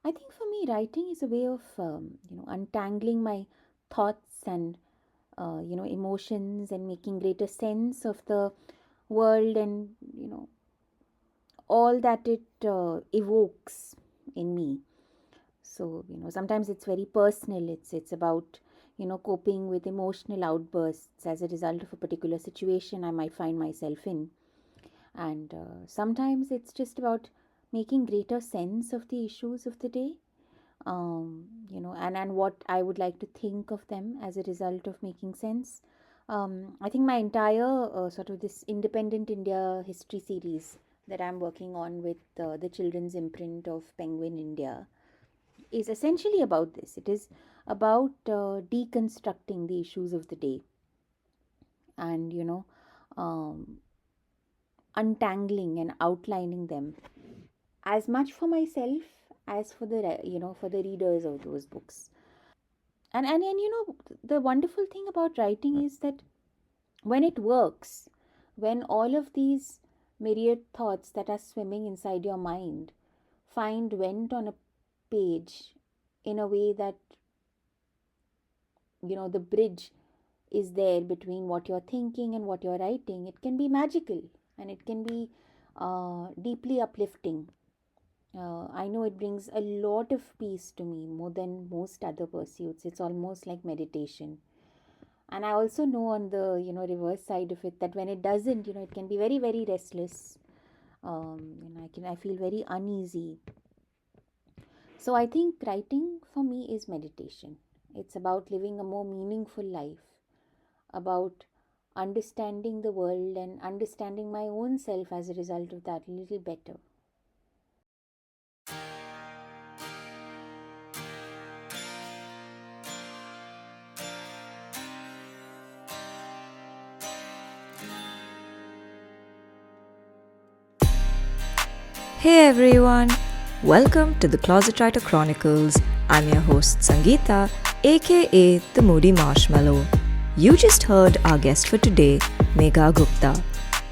I think for me, writing is a way of untangling my thoughts and emotions and making greater sense of the world and all that it evokes in me. So sometimes it's very personal. It's about coping with emotional outbursts as a result of a particular situation I might find myself in, and sometimes it's just about making greater sense of the issues of the day, and what I would like to think of them as a result of making sense. I think my entire sort of this independent India history series that I'm working on with the children's imprint of Penguin India is essentially about this. It is about deconstructing the issues of the day and um, untangling and outlining them as much for myself as for for the readers of those books. And the wonderful thing about writing is that when it works, when all of these myriad thoughts that are swimming inside your mind find vent on a page in a way that the bridge is there between what you're thinking and what you're writing, it can be magical and it can be deeply uplifting. I know it brings a lot of peace to me more than most other pursuits. It's almost like meditation. And I also know on the reverse side of it that when it doesn't, it can be very very restless. And I feel very uneasy. So I think writing for me is meditation. It's about living a more meaningful life, about understanding the world and understanding my own self as a result of that a little better. Hey everyone, welcome to the Closet Writer Chronicles. I'm your host Sangeeta, aka the Moody Marshmallow. You just heard our guest for today, Meghaa Gupta.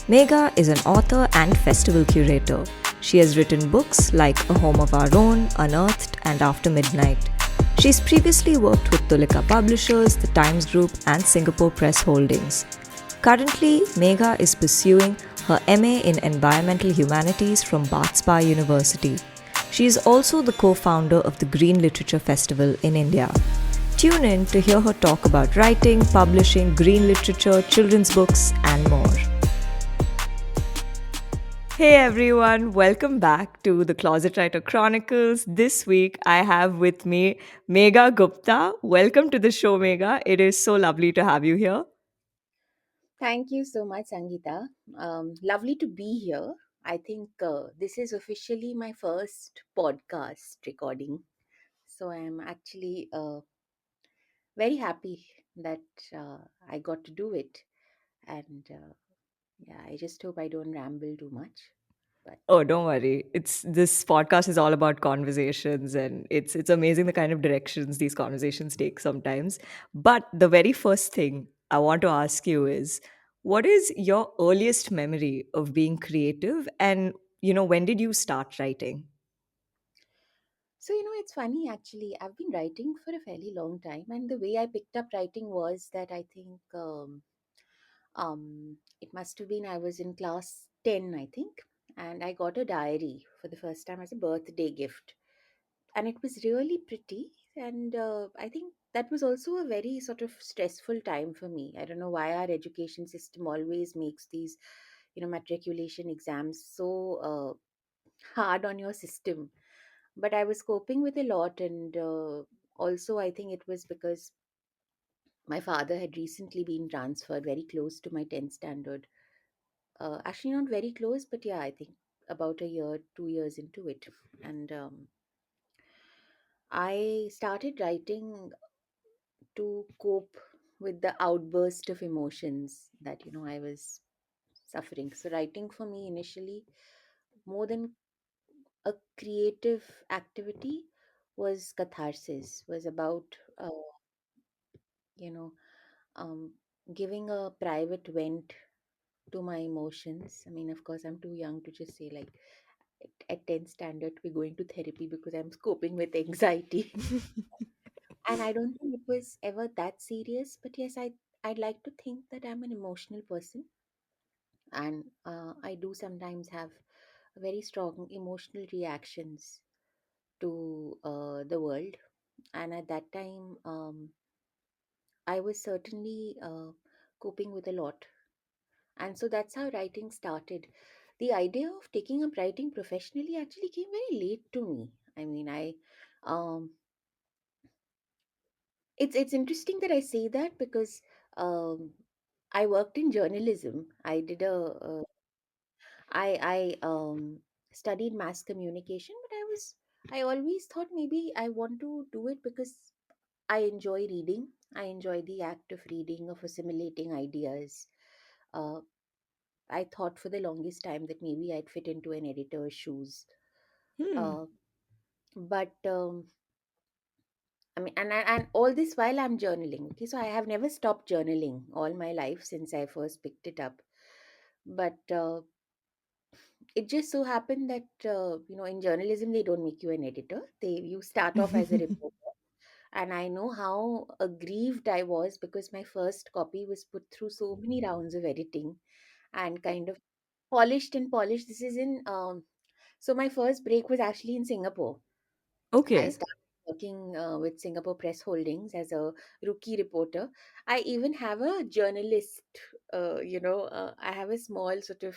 Meghaa is an author and festival curator. She has written books like A Home of Our Own, Unearthed, and After Midnight. She's previously worked with Tulika Publishers, the Times Group, and Singapore Press Holdings. Currently, Meghaa is pursuing her MA in Environmental Humanities from Bath Spa University. She is also the co-founder of the Green Literature Festival in India. Tune in to hear her talk about writing, publishing, green literature, children's books, and more. Hey everyone, welcome back to the Closet Writer Chronicles. This week I have with me Meghaa Gupta. Welcome to the show, Meghaa. It is so lovely to have you here. Thank you so much, Sangeeta. Lovely to be here. I think this is officially my first podcast recording. So I'm actually very happy that I got to do it. And yeah, I just hope I don't ramble too much. But Oh, don't worry. It's this podcast is all about conversations and it's amazing the kind of directions these conversations take sometimes. But the very first thing I want to ask you is what is your earliest memory of being creative and when did you start writing? so, it's funny actually. I've been writing for a fairly long time. And the way I picked up writing was that I think it must have been I was in class 10, I think. And I got a diary for the first time as a birthday gift, and it was really pretty. And I think that was also a very sort of stressful time for me. I don't know why our education system always makes these matriculation exams so hard on your system, but I was coping with a lot. And also I think it was because my father had recently been transferred very close to my 10th standard. Actually not very close, but yeah, I think about a year 2 years into it. And I started writing to cope with the outburst of emotions that I was suffering. So writing for me initially, more than a creative activity, was catharsis. Was about you know um, giving a private vent to my emotions. I mean, of course, I'm too young to just say like at 10th standard to be going to therapy because I'm coping with anxiety. And I don't think it was ever that serious, but yes, I'd like to think that I'm an emotional person, and I do sometimes have very strong emotional reactions to the world. And at that time, I was certainly coping with a lot. And so that's how writing started. The idea of taking up writing professionally actually came very late to me. I mean, um, it's interesting that I say that because um, I worked in journalism. I studied mass communication, but I always thought maybe I want to do it because I enjoy reading. I enjoy the act of reading, of assimilating ideas. Uh, I thought for the longest time that maybe I'd fit into an editor's shoes. Hmm. Uh, but I mean, and all this while I'm journaling. Okay, so I have never stopped journaling all my life since I first picked it up. But it just so happened that in journalism they don't make you an editor. You start off as a reporter, and I know how aggrieved I was because my first copy was put through so many rounds of editing and kind of polished and polished. This is in so my first break was actually in Singapore. I Okay. started working with Singapore Press Holdings as a rookie reporter. I even have a journalist, I have a small sort of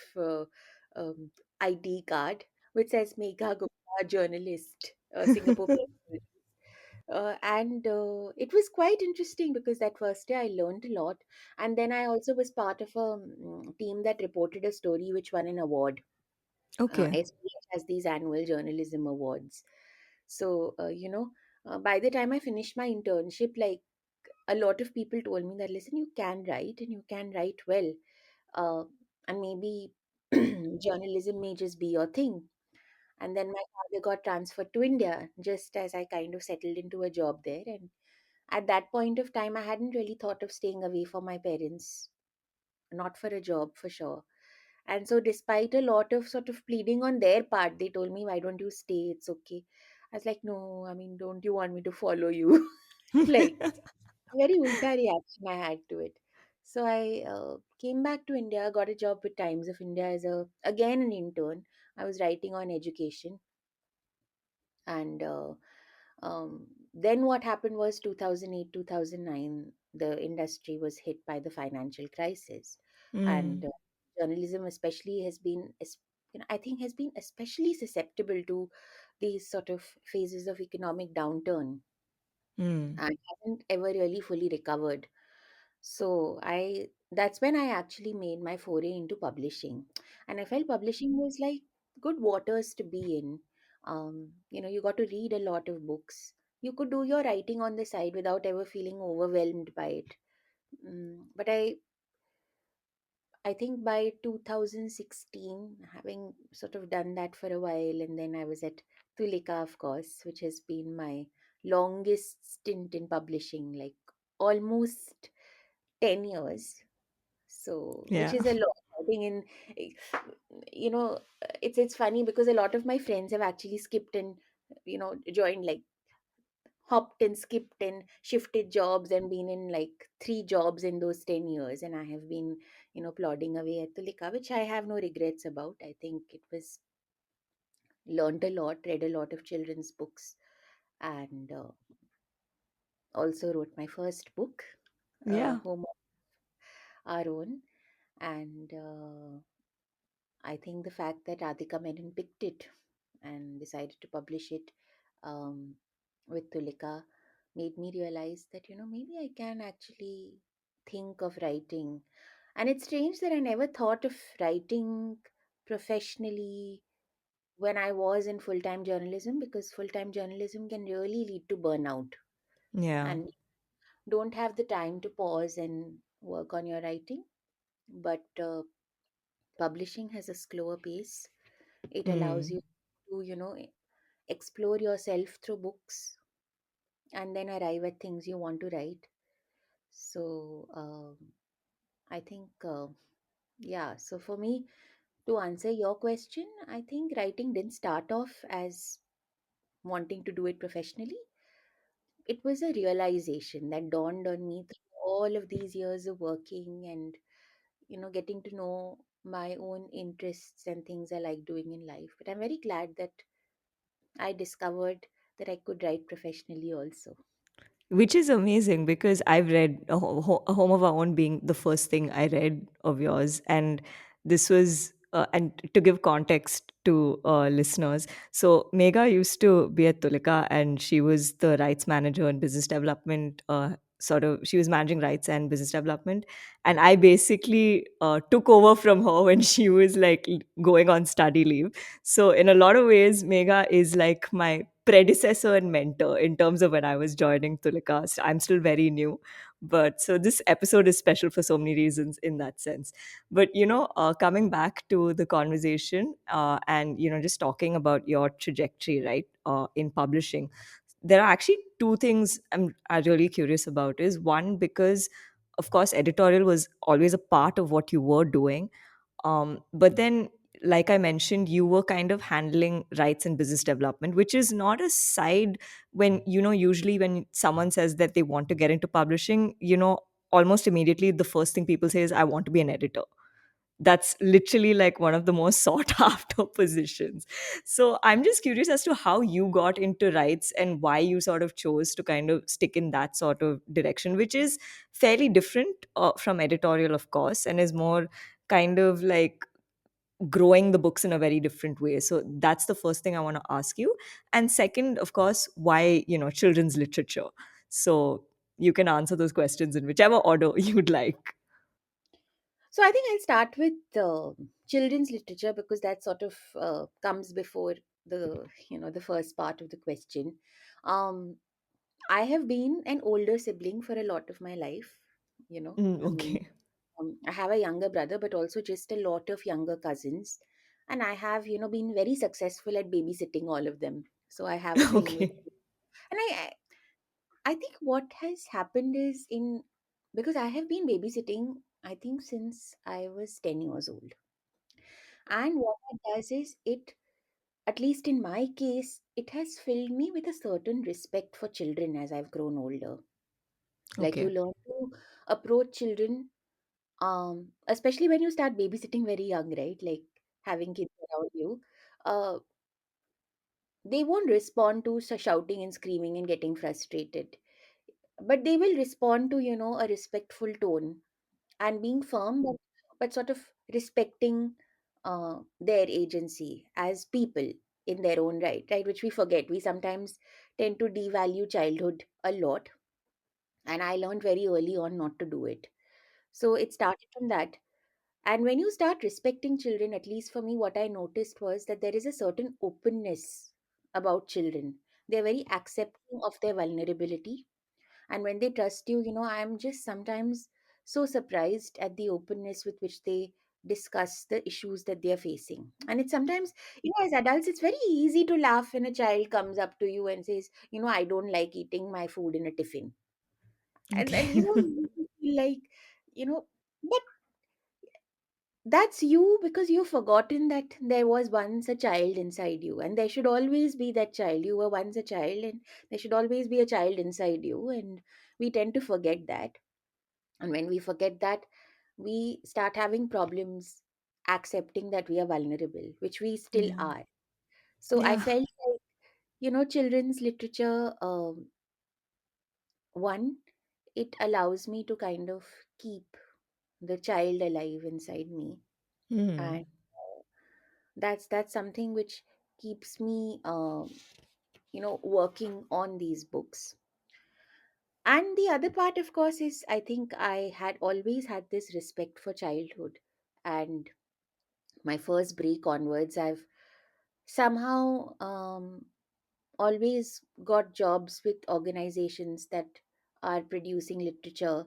um, ID card which says Meghaa Gupta, journalist, Singapore Press Holdings. And it was quite interesting because that first day I learned a lot. And then I also was part of a team that reported a story which won an award. Okay. SPH has these annual journalism awards. So, by the time I finished my internship, like a lot of people told me that, listen, you can write and you can write well. Uh, and maybe journalism may just be your thing. And then my father got transferred to India just as I kind of settled into a job there. And at that point of time, I hadn't really thought of staying away from my parents, not for a job for sure. And so, despite a lot of sort of pleading on their part, they told me, why don't you stay? It's okay. I was like, no, I mean, don't you want me to follow you? Like, very ulta reaction I had to it. So, I came back to India, got a job with Times of India as again, an intern. I was writing on education. And then what happened was 2008, 2009, the industry was hit by the financial crisis. And Hmm. journalism, especially, I think, has been especially susceptible to these sort of phases of economic downturn Hmm. and hasn't ever really fully recovered. So that's when I actually made my foray into publishing. And I felt publishing was like good waters to be in. You got to read a lot of books. You could do your writing on the side without ever feeling overwhelmed by it. But I think by 2016, having sort of done that for a while, and then I was at Tulika, of course, which has been my longest stint in publishing, like almost 10 years. So, which Yeah. is a lot. I think it's funny because a lot of my friends have actually skipped and, joined, like hopped and skipped and shifted jobs and been in like three jobs in those 10 years. And I have been, plodding away at Tulika, which I have no regrets about. I think it was learned a lot, read a lot of children's books, and also wrote my first book, Yeah. Home of Our Own. And I think the fact that Radhika Menon picked it and decided to publish it um, with Tulika made me realize that, maybe I can actually think of writing. And it's strange that I never thought of writing professionally when I was in full time journalism, because full time journalism can really lead to burnout Yeah. and don't have the time to pause and work on your writing. But publishing has a slower pace. It allows Hmm. you to, explore yourself through books and then arrive at things you want to write. So I think, yeah. So for me, To answer your question, I think writing didn't start off as wanting to do it professionally. It was a realization that dawned on me through all of these years of working and, getting to know my own interests and things I like doing in life. But I'm very glad that I discovered that I could write professionally also. Which is amazing because I've read A Home of Our Own being the first thing I read of yours. And this was, and to give context to listeners, so Megha used to be at Tulika and she was the rights manager and business development. She was managing rights and business development. And I basically took over from her when she was like going on study leave. So, in a lot of ways, Megha is like my predecessor and mentor in terms of when I was joining Tulikast. I'm still very new. But so this episode is special for so many reasons in that sense. But, coming back to the conversation and, just talking about your trajectory, right, in publishing, there are actually two things I'm really curious about. Is one, because, of course, editorial was always a part of what you were doing, but then, like I mentioned, you were kind of handling rights and business development, which is not a side. When, usually when someone says that they want to get into publishing, almost immediately the first thing people say is, I want to be an editor. That's literally like one of the most sought after positions. So I'm just curious as to how you got into rights and why you sort of chose to kind of stick in that sort of direction, which is fairly different from editorial, of course, and is more kind of like growing the books in a very different way. So that's the first thing I want to ask you. And second, of course, why, children's literature? So you can answer those questions in whichever order you'd like. So I think I'll start with children's literature because that sort of comes before the first part of the question. Um, I have been an older sibling for a lot of my life. I mean, Okay. I have a younger brother, but also just a lot of younger cousins, and I have been very successful at babysitting all of them. So I have a thing with, Okay. and I think what has happened is in because I have been babysitting, I think since I was 10 years old, and what it does is at least in my case, it has filled me with a certain respect for children as I've grown older. Like you Okay. learn to approach children, especially when you start babysitting very young, right? Like having kids around you, uh, they won't respond to shouting and screaming and getting frustrated, but they will respond to a respectful tone and being firm, but sort of respecting their agency as people in their own right, which we forget. We sometimes tend to devalue childhood a lot, and I learned very early on not to do it. So it started from that. And when you start respecting children, at least for me, what I noticed was that there is a certain openness about children. They're very accepting of their vulnerability. And when they trust you, I'm just sometimes so surprised at the openness with which they discuss the issues that they're facing. And it's sometimes, as adults, it's very easy to laugh when a child comes up to you and says, I don't like eating my food in a tiffin. And then, Okay. you feel like, but that's you because you've forgotten that there was once a child inside you, and there should always be that child. You were once a child, and there should always be a child inside you. And we tend to forget that. And when we forget that, we start having problems accepting that we are vulnerable, which we still Yeah. are. So I Yeah. felt like, children's literature, one, it allows me to kind of keep the child alive inside me. And Hmm. that's something which keeps me working on these books. And the other part, of course, is I think I had always had this respect for childhood. And my first break onwards, I've somehow always got jobs with organizations that are producing literature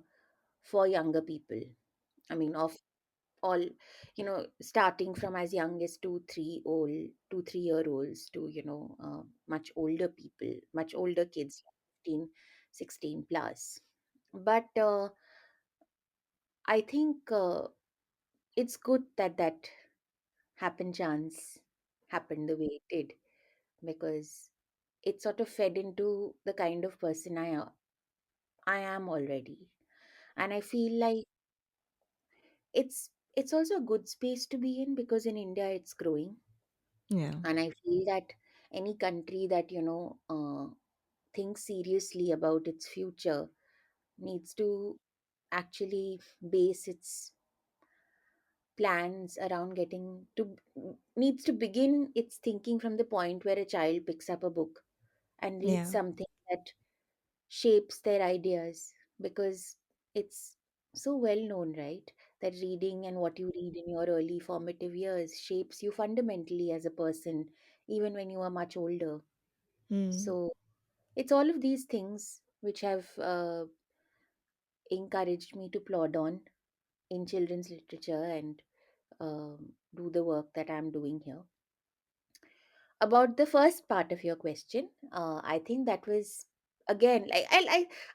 for younger people. I mean, of all, starting from as young as 2 3 year olds to much older people, much older kids, 15, 16 plus. But I think it's good that that happen chance happened the way it did, because it sort of fed into the kind of person I am already. And I feel like it's also a good space to be in, because in India it's growing. Yeah. And I feel that any country that thinks seriously about its future needs to actually base its plans around getting to needs to begin its thinking from the point where a child picks up a book and reads Yeah. something that shapes their ideas, because it's so well known, right, that reading and what you read in your early formative years shapes you fundamentally as a person even when you are much older. Mm. So it's all of these things which have encouraged me to plod on in children's literature and do the work that I'm doing here. About the first part of your question, I think that was again like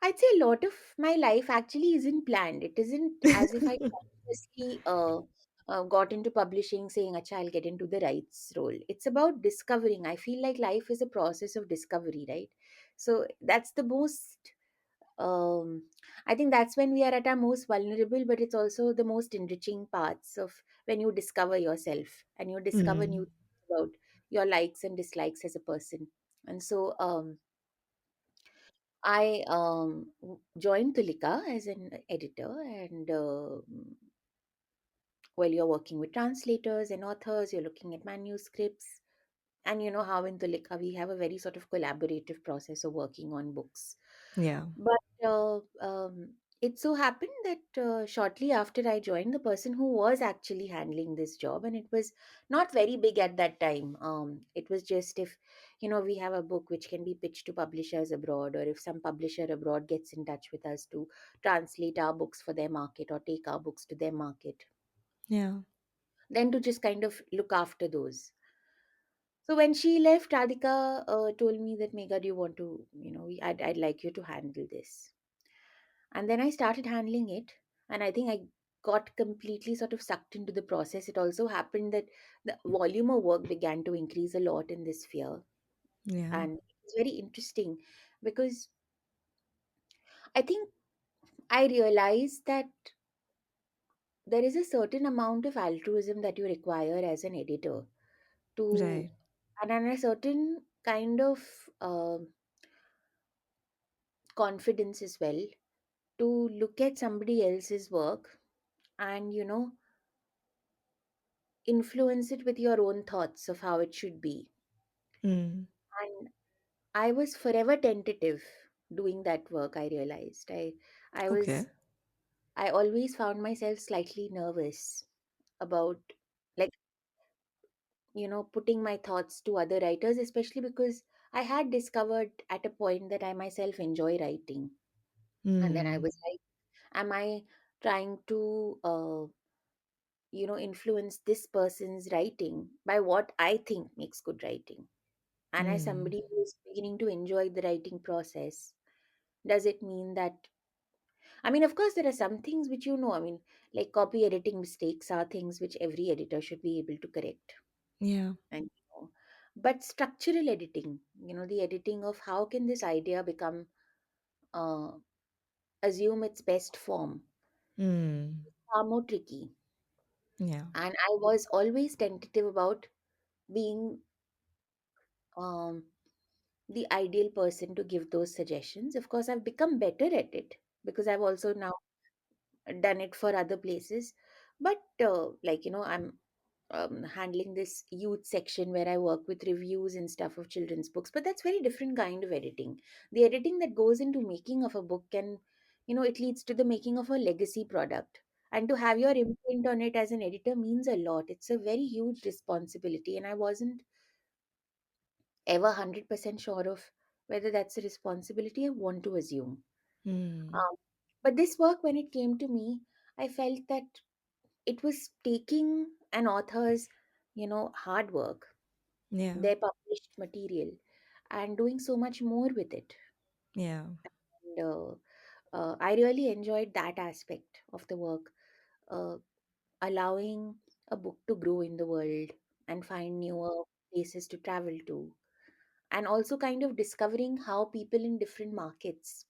I'd say a lot of my life actually isn't planned. It isn't as if I consciously got into publishing saying, "Acha, I'll get into the rights role." It's about discovering. I feel like life is a process of discovery, right? So that's the most um, I think that's when we are at our most vulnerable, but it's also the most enriching parts of when you discover yourself and you discover new Mm. things about your likes and dislikes as a person. And so I joined Tulika as an editor, and while you're working with translators and authors, you're looking at manuscripts. And you know how in Tulika we have a very sort of collaborative process of working on books. Yeah. But it so happened that shortly after I joined, the person who was actually handling this job, and it was not very big at that time. It was just if, we have a book which can be pitched to publishers abroad, or if some publisher abroad gets in touch with us to translate our books for their market or take our books to their market, Yeah. then to just kind of look after those. So when she left, Radhika told me that, Megha, do you want to, I'd like you to handle this. And then I started handling it. And I think I got completely sort of sucked into the process. It also happened that the volume of work began to increase a lot in this sphere. Yeah. And it's very interesting because I think I realized that there is a certain amount of altruism that you require as an editor to, Right. and a certain kind of confidence as well, to look at somebody else's work and influence it with your own thoughts of how it should be. Mm. And I was forever tentative doing that work. I realized I was Okay. I always found myself slightly nervous about, like, putting my thoughts to other writers, especially because I had discovered at a point that I myself enjoy writing. And then I Mm. was like, am I trying to influence this person's writing by what I think makes good writing? And as Mm. somebody who is beginning to enjoy the writing process, does it mean that, I mean, of course there are some things which, I mean, like copy editing mistakes are things which every editor should be able to correct. Yeah. And but structural editing, the editing of how can this idea become uh, assume its best form, Mm. far more tricky. Yeah. And I was always tentative about being um, the ideal person to give those suggestions. Of course, I've become better at it because I've also now done it for other places. But I'm handling this youth section where I work with reviews and stuff of children's books. But that's very different kind of editing. The editing that goes into making of a book can, it leads to the making of a legacy product. And to have your imprint on it as an editor means a lot. It's a very huge responsibility. And I wasn't ever 100% sure of whether that's a responsibility I want to assume. Mm. Um, but this work, when it came to me, I felt that it was taking an author's, hard work, Yeah. their published material, and doing so much more with it. Yeah. And I really enjoyed that aspect of the work, uh, allowing a book to grow in the world and find newer places to travel to, and also kind of discovering how people in different markets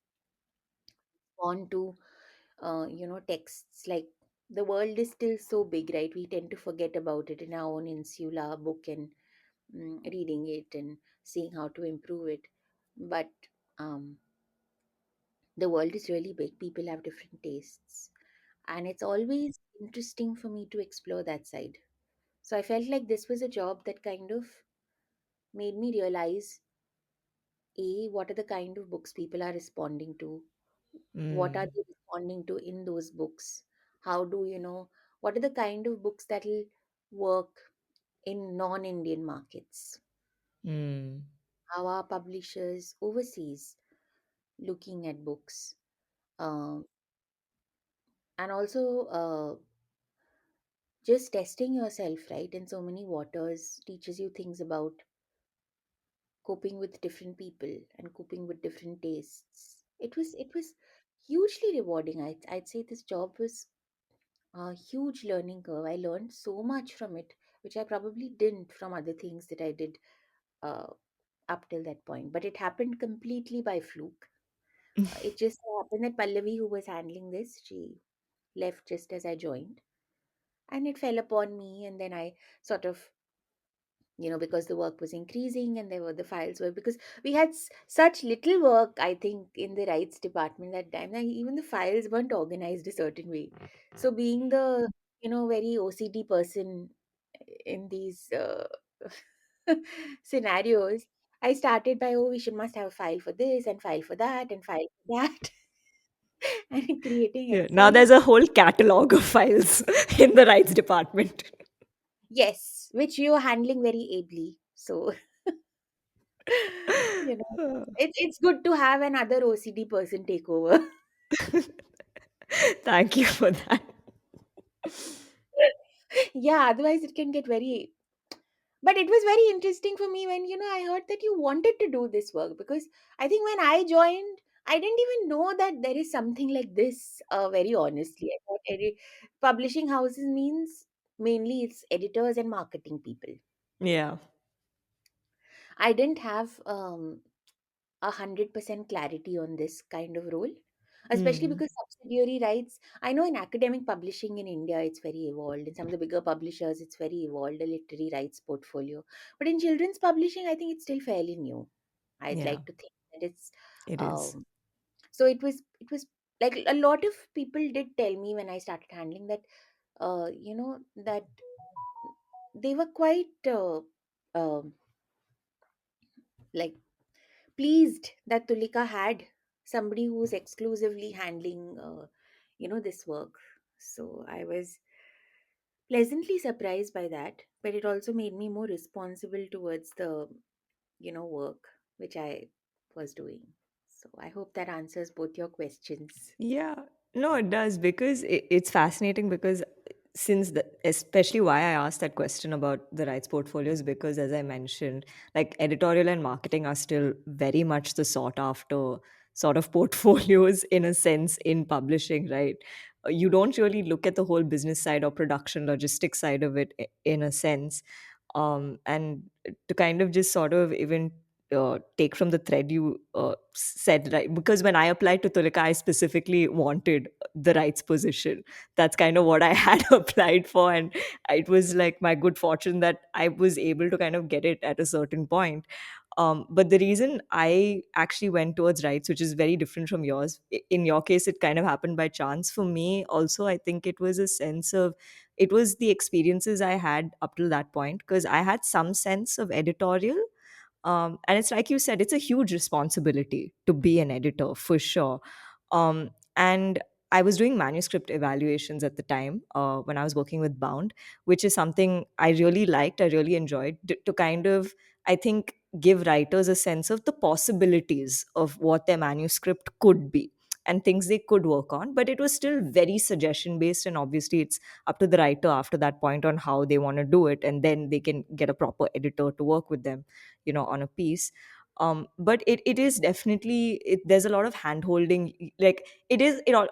want to texts. Like, the world is still so big, right? We tend to forget about it in our own insula book, and reading it and seeing how to improve it. But um, the world is really big. People have different tastes, and it's always interesting for me to explore that side. So I felt like this was a job that kind of made me realize, a, what are the kind of books people are responding to, what are Mm, they responding to in those books, how do you know what are the kind of books that will work in non-Indian markets, mm, how are publishers overseas looking at books, um, and also just testing yourself, right, in so many waters teaches you things about coping with different people and coping with different tastes. It was hugely rewarding. I'd say this job was a huge learning curve. I learned so much from it, which I probably didn't from other things that I did uh, up till that point. But it happened completely by fluke. It just so happened that Pallavi, who was handling this, she left just as I joined, and it fell upon me. And then I sort of, because the work was increasing and there were the files were, because we had such little work, I think, in the rights department that time, that even the files weren't organized a certain way. So being the very OCD person in these scenarios, I started by, oh, we should must have a file for this and file for that and file for that, and creating yeah. Now Excel. there's a whole catalog of files in the rights department. Yes, which you're handling very ably. So it's good to have another OCD person take over. Thank you for that. Yeah, otherwise it can get very. But it was very interesting for me when I heard that you wanted to do this work, because I think when I joined, I didn't even know that there is something like this. Very honestly, I thought publishing houses means mainly it's editors and marketing people. Yeah. I didn't have 100% clarity on this kind of role, especially Mm. because subsidiary rights, I know in academic publishing in India it's very evolved, in some of the bigger publishers it's very evolved, a literary rights portfolio. But in children's publishing, I think it's still fairly new. I'd Yeah, like to think that it's it is. um, so it was like a lot of people did tell me when I started handling that, that they were quite um like pleased that Tulika had somebody who was exclusively handling, this work. So I was pleasantly surprised by that, but it also made me more responsible towards the, work which I was doing. So I hope that answers both your questions. Yeah, no, it does because it's fascinating because since especially why I asked that question about the rights portfolios because as I mentioned, like editorial and marketing are still very much the sought after sort of portfolios in a sense in publishing, right? You don't really look at the whole business side or production logistics side of it in a sense. And to kind of just sort of even take from the thread you said, right? Because when I applied to Tulika, I specifically wanted the rights position. That's kind of what I had applied for. And it was like my good fortune that I was able to kind of get it at a certain point. But the reason I actually went towards rights, which is very different from yours, in your case, it kind of happened by chance. For me, also, I think it was a sense of it was the experiences I had up till that point because I had some sense of editorial, and it's like you said, it's a huge responsibility to be an editor for sure. And I was doing manuscript evaluations at the time when I was working with Bound, which is something I really liked, I really enjoyed to kind of, I think, give writers a sense of the possibilities of what their manuscript could be and things they could work on. But it was still very suggestion based, and obviously, it's up to the writer after that point on how they want to do it, and then they can get a proper editor to work with them on a piece. But it is definitely there's a lot of hand holding. Like it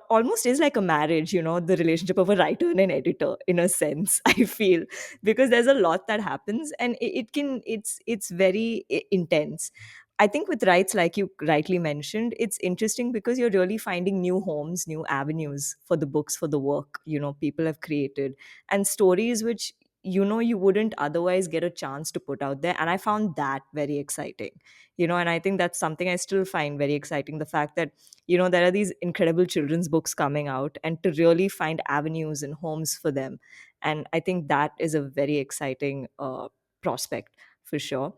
almost is like a marriage, the relationship of a writer and an editor in a sense. I feel, because there's a lot that happens, and it's very intense. I think with rights, like you rightly mentioned, it's interesting because you're really finding new homes, new avenues for the books, for the work, people have created, and stories which you wouldn't otherwise get a chance to put out there. And I found that very exciting, and I think that's something I still find very exciting, the fact that there are these incredible children's books coming out, and to really find avenues and homes for them. And I think that is a very exciting prospect for sure.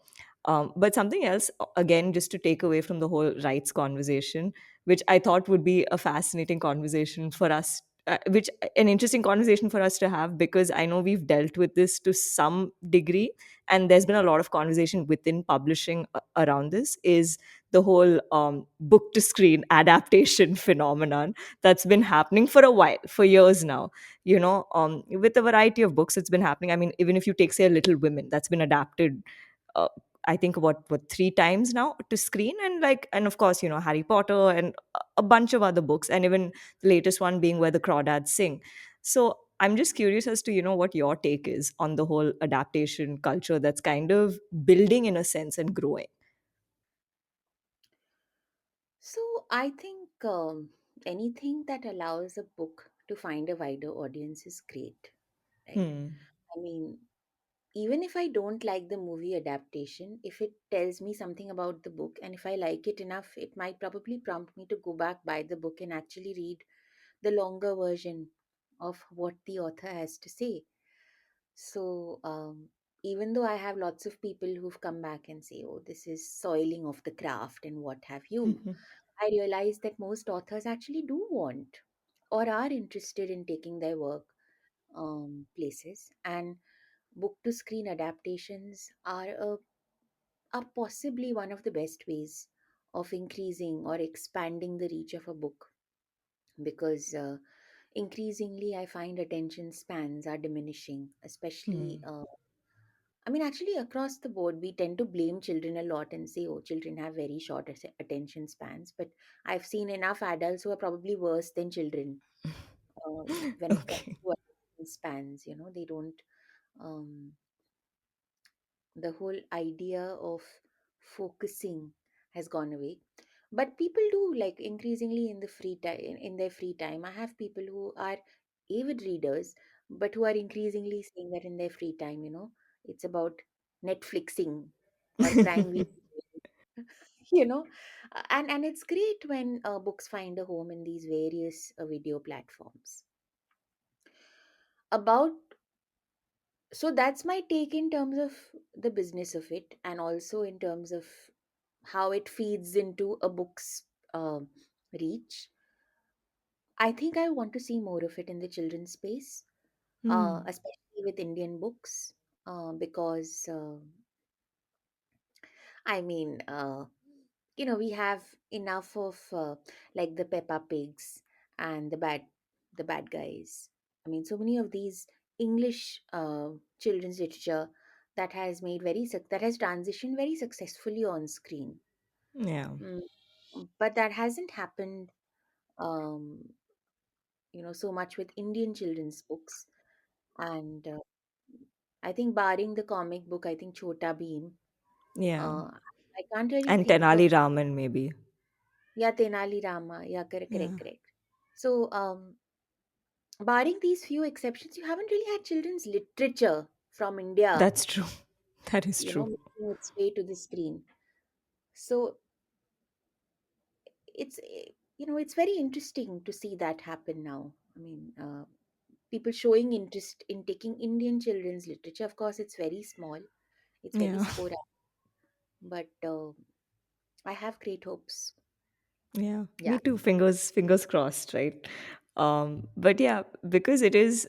But something else, again, just to take away from the whole rights conversation, which I thought would be a fascinating conversation for us, which an interesting conversation for us to have, because I know we've dealt with this to some degree, and there's been a lot of conversation within publishing around this, is the whole book to screen adaptation phenomenon that's been happening for a while, for years now. With a variety of books, it's been happening. I mean, even if you take, say, Little Women, that's been adapted, uh, I think what 3 times now to screen, and of course, Harry Potter and a bunch of other books, and even the latest one being Where the Crawdads Sing. So I'm just curious as to what your take is on the whole adaptation culture that's kind of building in a sense and growing. So I think anything that allows a book to find a wider audience is great, right? Hmm. I mean, even if I don't like the movie adaptation, if it tells me something about the book and if I like it enough, it might probably prompt me to go back, buy the book, and actually read the longer version of what the author has to say. So, even though I have lots of people who've come back and say, oh, this is soiling of the craft and what have you, I realize that most authors actually do want or are interested in taking their work places. And book to screen adaptations are possibly one of the best ways of increasing or expanding the reach of a book, because increasingly I find attention spans are diminishing, especially Hmm. I mean, actually, across the board, we tend to blame children a lot and say, oh, children have very short attention spans. But I've seen enough adults who are probably worse than children when it comes Okay. to attention spans. They don't, um, the whole idea of focusing has gone away. But people do, like, increasingly in the free time, in their free time. I have people who are avid readers, but who are increasingly saying that in their free time, it's about Netflixing or Prime Video. you know and it's great when books find a home in these various video platforms. About So that's my take in terms of the business of it, and also in terms of how it feeds into a book's um reach. I think I want to see more of it in the children's space, Hmm. especially with Indian books, because I mean, we have enough of like the Peppa Pigs and the bad guys. I mean, so many of these English children's literature that has transitioned very successfully on screen. Yeah. Mm, but that hasn't happened, um, so much with Indian children's books. And I think, barring the comic book, I think Chota Bheem. Yeah. Uh, I can't really And think of. Tenali Raman, maybe. Yeah, Tenali Rama. Yeah, correct, correct, Yeah. correct. So, barring these few exceptions, you haven't really had children's literature from India, That's true. That is true. making its way to the screen. So it's very interesting to see that happen now. I mean, people showing interest in taking Indian children's literature. Of course, it's very small, it's very Yeah. sporadic, but I have great hopes. Yeah, Yeah. me too. Fingers crossed, right? But yeah, because it is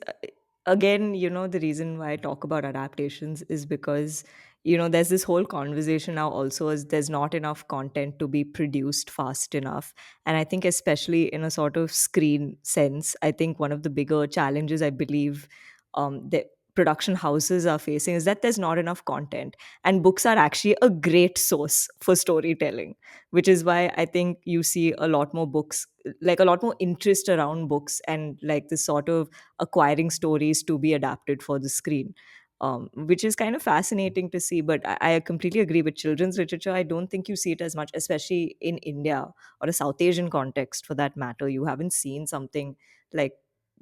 again, the reason why I talk about adaptations is because there's this whole conversation now also, as there's not enough content to be produced fast enough. And I think especially in a sort of screen sense, I think one of the bigger challenges, I believe, that production houses are facing is that there's not enough content, and books are actually a great source for storytelling, which is why I think you see a lot more books, like a lot more interest around books, and like this sort of acquiring stories to be adapted for the screen, which is kind of fascinating to see. But I completely agree with children's literature. I don't think you see it as much, especially in India or a South Asian context for that matter. You haven't seen something like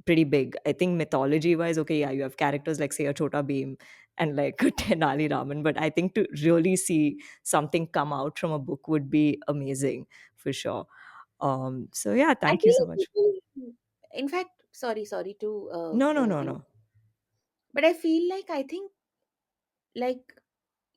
pretty big. I think mythology wise, okay, yeah, you have characters like, say, a Chota Bheem and like a Tenali Raman. But I think to really see something come out from a book would be amazing for sure. So yeah, I thank you feel so like much. people, in fact, sorry to No, no, no, no. but I feel like I think like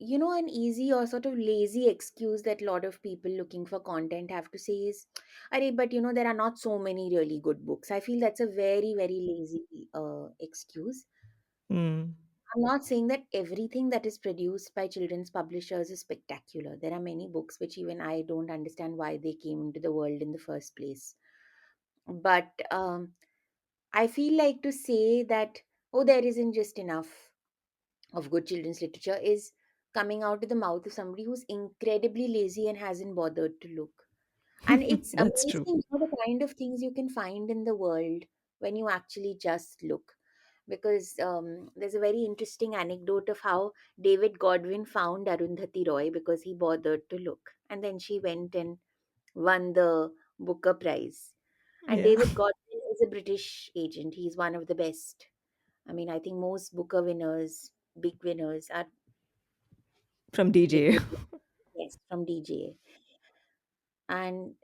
an easy or sort of lazy excuse that a lot of people looking for content have to say is, "Arey, but there are not so many really good books." I feel that's a very very lazy excuse. Mm, I'm not saying that everything that is produced by children's publishers is spectacular. There are many books which even I don't understand why they came into the world in the first place. But I feel like to say that, oh, there isn't just enough of good children's literature is coming out of the mouth of somebody who's incredibly lazy and hasn't bothered to look. And it's that's true. amazing, the kind of things you can find in the world when you actually just look. Because there's a very interesting anecdote of how David Godwin found Arundhati Roy because he bothered to look. And then she went and won the Booker Prize. And Yeah, David Godwin is a British agent. He's one of the best. I mean, I think most Booker winners, big winners, are from DJ. British. Yes, from DJ. And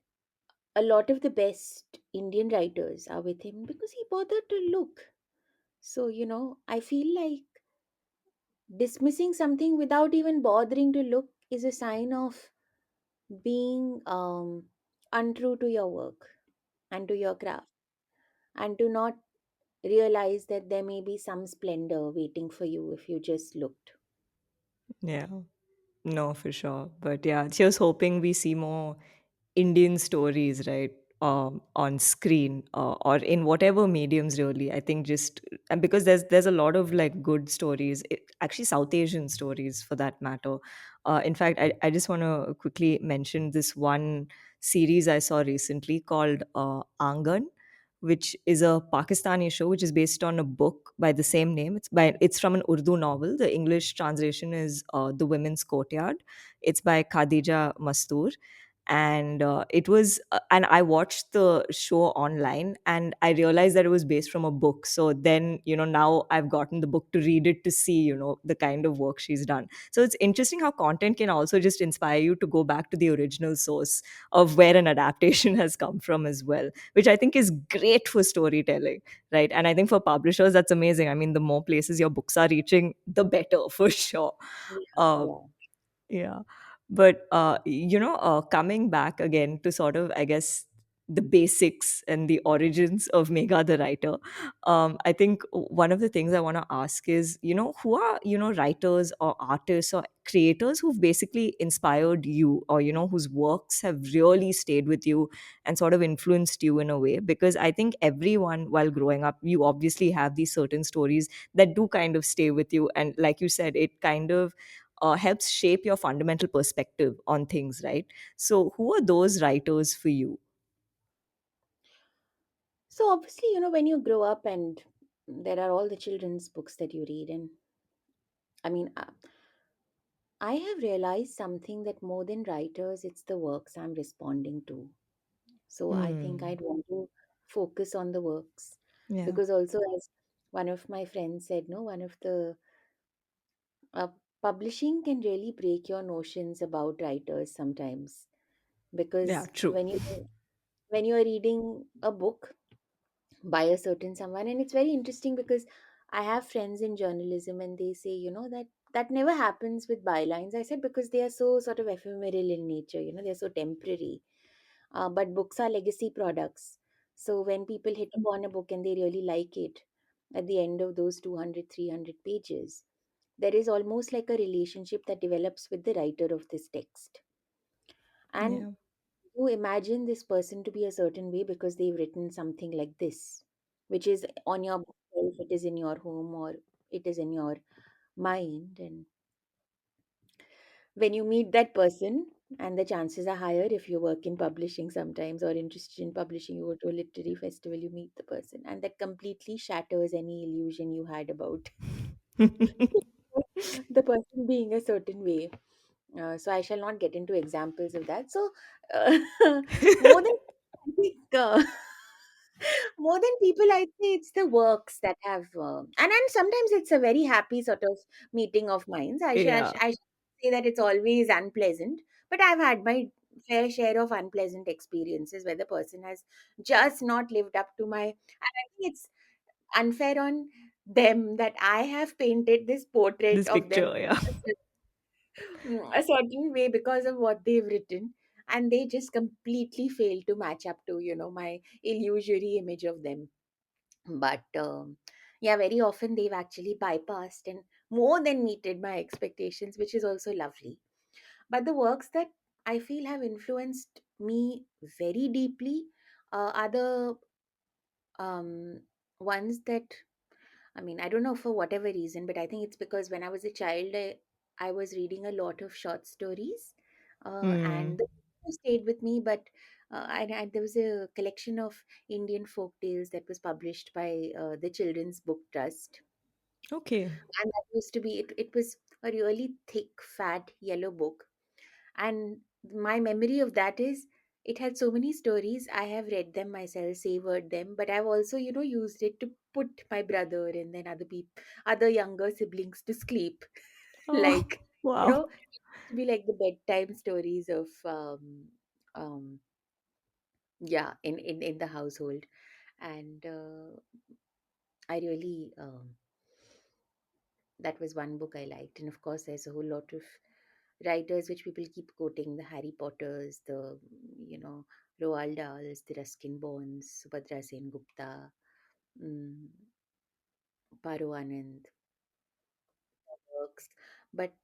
a lot of the best Indian writers are with him because he bothered to look. So, I feel like dismissing something without even bothering to look is a sign of being untrue to your work and to your craft, and to not realize that there may be some splendor waiting for you if you just looked. Yeah. No, for sure. But yeah, just hoping we see more Indian stories, right, on screen, or in whatever mediums. Really, I think just and because there's a lot of like good stories, actually South Asian stories for that matter. In fact, I just want to quickly mention this one series I saw recently called Angan, which is a Pakistani show which is based on a book by the same name. It's from an Urdu novel. The English translation is The Women's Courtyard. It's by Khadija Mastoor, and and I watched the show online, and I realized that it was based from a book. So then, now I've gotten the book to read it to see, the kind of work she's done. So it's interesting how content can also just inspire you to go back to the original source of where an adaptation has come from as well, which I think is great for storytelling, right? And I think for publishers, that's amazing. I mean, the more places your books are reaching, the better for sure. Yeah, Uh, yeah. yeah. But, coming back again to sort of, I guess, the basics and the origins of Megha the writer, I think one of the things I want to ask is, who are, writers or artists or creators who've basically inspired you, or, whose works have really stayed with you and sort of influenced you in a way? Because I think everyone, while growing up, you obviously have these certain stories that do kind of stay with you. And like you said, it kind of helps shape your fundamental perspective on things, right? So, who are those writers for you? So obviously, when you grow up and there are all the children's books that you read, and I mean, I have realized something that more than writers, it's the works I'm responding to. So I think Hmm. I'd want to focus on the works, Yeah. because also, as one of my friends said, no, one of the uh, publishing can really break your notions about writers sometimes, Yeah. because True. when you are reading a book by a certain someone, and it's very interesting because I have friends in journalism and they say, that that never happens with bylines. I said, because they are so sort of ephemeral in nature, they're so temporary. But books are legacy products. So when people hit upon a book and they really like it, at the end of those 200, 300 pages, there is almost like a relationship that develops with the writer of this text. And Yeah. you imagine this person to be a certain way because they've written something like this, which is on your bookshelf, it is in your home, or it is in your mind. And when you meet that person, and the chances are higher if you work in publishing sometimes or interested in publishing, you go to a literary festival, you meet the person, and that completely shatters any illusion you had about the person being a certain way. So I shall not get into examples of that. So uh, more than I think, more than people, I say it's the works that have, and sometimes it's a very happy sort of meeting of minds. Yeah. I should say that it's always unpleasant, but I've had my fair share of unpleasant experiences where the person has just not lived up to my. And I think it's unfair on them that I have painted this portrait This of them picture, yeah. a certain way because of what they've written, and they just completely fail to match up to my illusory image of them. But yeah, very often they've actually bypassed and more than meted my expectations, which is also lovely. But the works that I feel have influenced me very deeply are the um, ones that, I mean, I don't know for whatever reason, but I think it's because when I was a child, I was reading a lot of short stories, and Hmm. they stayed with me. But there was a collection of Indian folk tales that was published by the Children's Book Trust, Okay. and that used to be it. It was a really thick, fat yellow book, and my memory of that is it had so many stories. I have read them myself, savored them, but I've also used it to put my brother and then other younger siblings to sleep. Oh, Like, wow. it used to be like the bedtime stories of um yeah, in the household. And I really that was one book I liked. And of course, there's a whole lot of writers which people keep quoting: the Harry Potters, the Roald Dahls, the Ruskin Bonds, Subhadra Sen Gupta, mm, Paru Anand works. But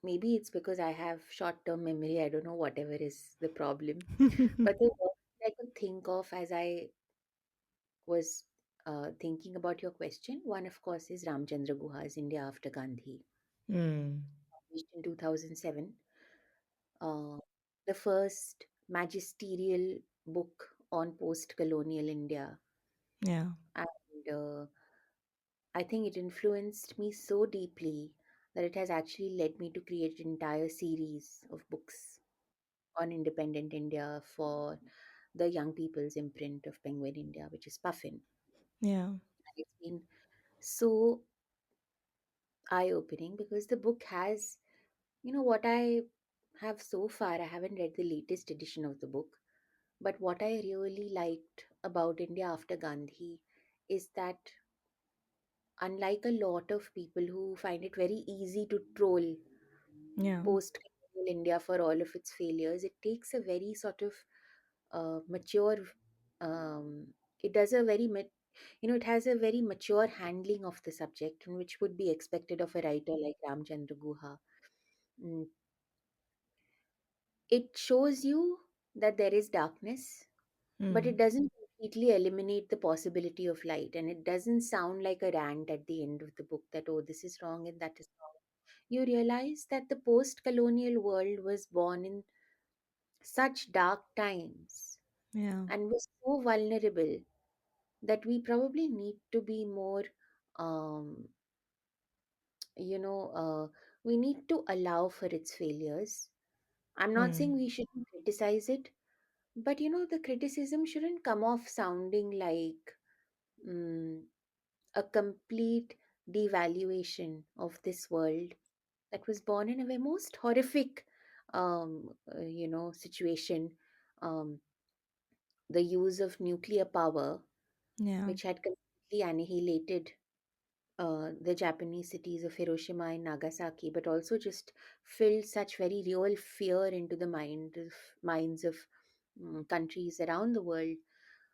maybe it's because I have short term memory. I don't know, whatever is the problem. But the works I could think of as I was thinking about your question, one, of course, is Ramchandra Guha's India After Gandhi, Hmm. published in 2007. uh, the first magisterial book on post colonial India. Yeah. And I think it influenced me so deeply that it has actually led me to create an entire series of books on independent India for the young people's imprint of Penguin India, which is Puffin. Yeah. And it's been so eye opening because the book has, what I have so far, I haven't read the latest edition of the book. But what I really liked about India After Gandhi is that, unlike a lot of people who find it very easy to troll Yeah. post colonial India for all of its failures, it takes a very sort of mature, um, it does a very, it has a very mature handling of the subject, and which would be expected of a writer like Ramchandra Guha. Mm, It shows you that there is darkness, but it Hmm. doesn't completely eliminate the possibility of light, and it doesn't sound like a rant at the end of the book that, oh, this is wrong and that is wrong. You realize that the post colonial world was born in such dark times Yeah. and was so vulnerable that we probably need to be more, um, you know we need to allow for its failures. I'm not saying Hmm. we shouldn't criticize it, but the criticism shouldn't come off sounding like, mm, a complete devaluation of this world that was born in a very most horrific situation. um, the use of nuclear power, Yeah. which had completely annihilated the Japanese cities of Hiroshima and Nagasaki, but also just filled such very real fear into the minds of countries around the world.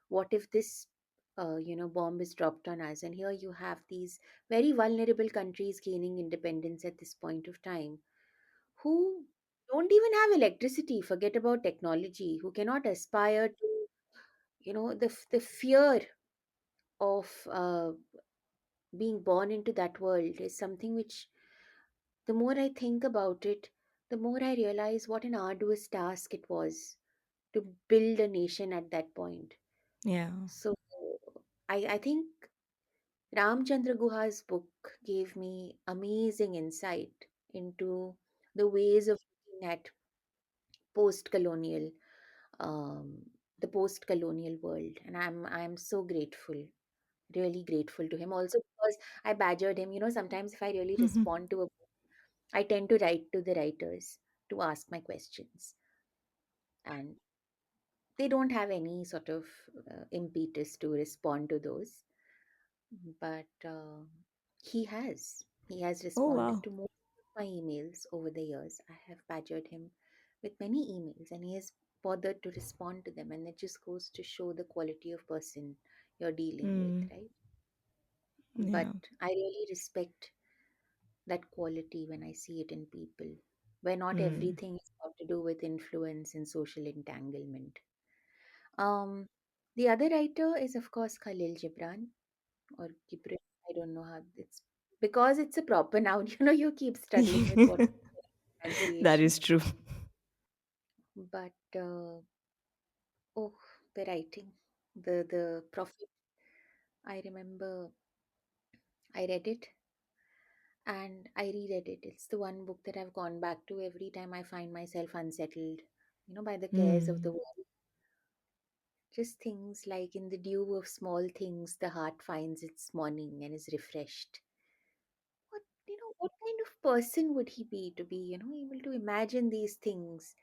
What if this bomb is dropped on us? And here you have these very vulnerable countries gaining independence at this point of time, who don't even have electricity, forget about technology, who cannot aspire to, the fear of being born into that world is something which, the more I think about it, the more I realize what an arduous task it was to build a nation at that point. Yeah. So I think Ramchandra Guha's book gave me amazing insight into the ways of looking at post-colonial, um, the post-colonial world, and I'm so grateful, really grateful to him. Also because I badgered him. Sometimes if I really respond to a book, I tend to write to the writers to ask my questions, and they don't have any sort of impetus to respond to those. But he has Oh, responded wow. to most of my emails over the years. I have badgered him with many emails, and he has bothered to respond to them, and it just goes to show the quality of person you're dealing with, Mm, right? But yeah. I really respect that quality when I see it in people, where not Mm. everything is got to do with influence and social entanglement. Um, the other writer is, of course, Khalil Gibran, or Gibran. I don't know how it's, because it's a proper noun. You keep struggling with what That pronunciation. is true. But oh, the writing, the prophet. I remember I read it and I reread it. It's the one book that I've gone back to every time I find myself unsettled, by the cares of the Mm, world. Just things like, in the dew of small things, the heart finds its morning and is refreshed. What kind of person would he be to be, able to imagine these things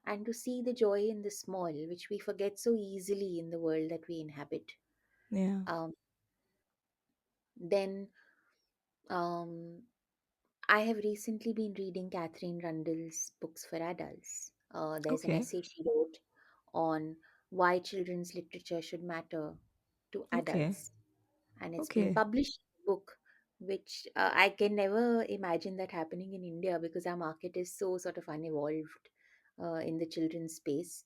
and to see the joy in the small, which we forget so easily in the world that we inhabit. yeah. Um, then um, I have recently been reading Catherine Rundle's books for adults. There's an Okay. essay she wrote on why children's literature should matter to Okay. adults, and it's been Okay. published in a book, which I can never imagine that happening in India because our market is so sort of unevolved in the children's space.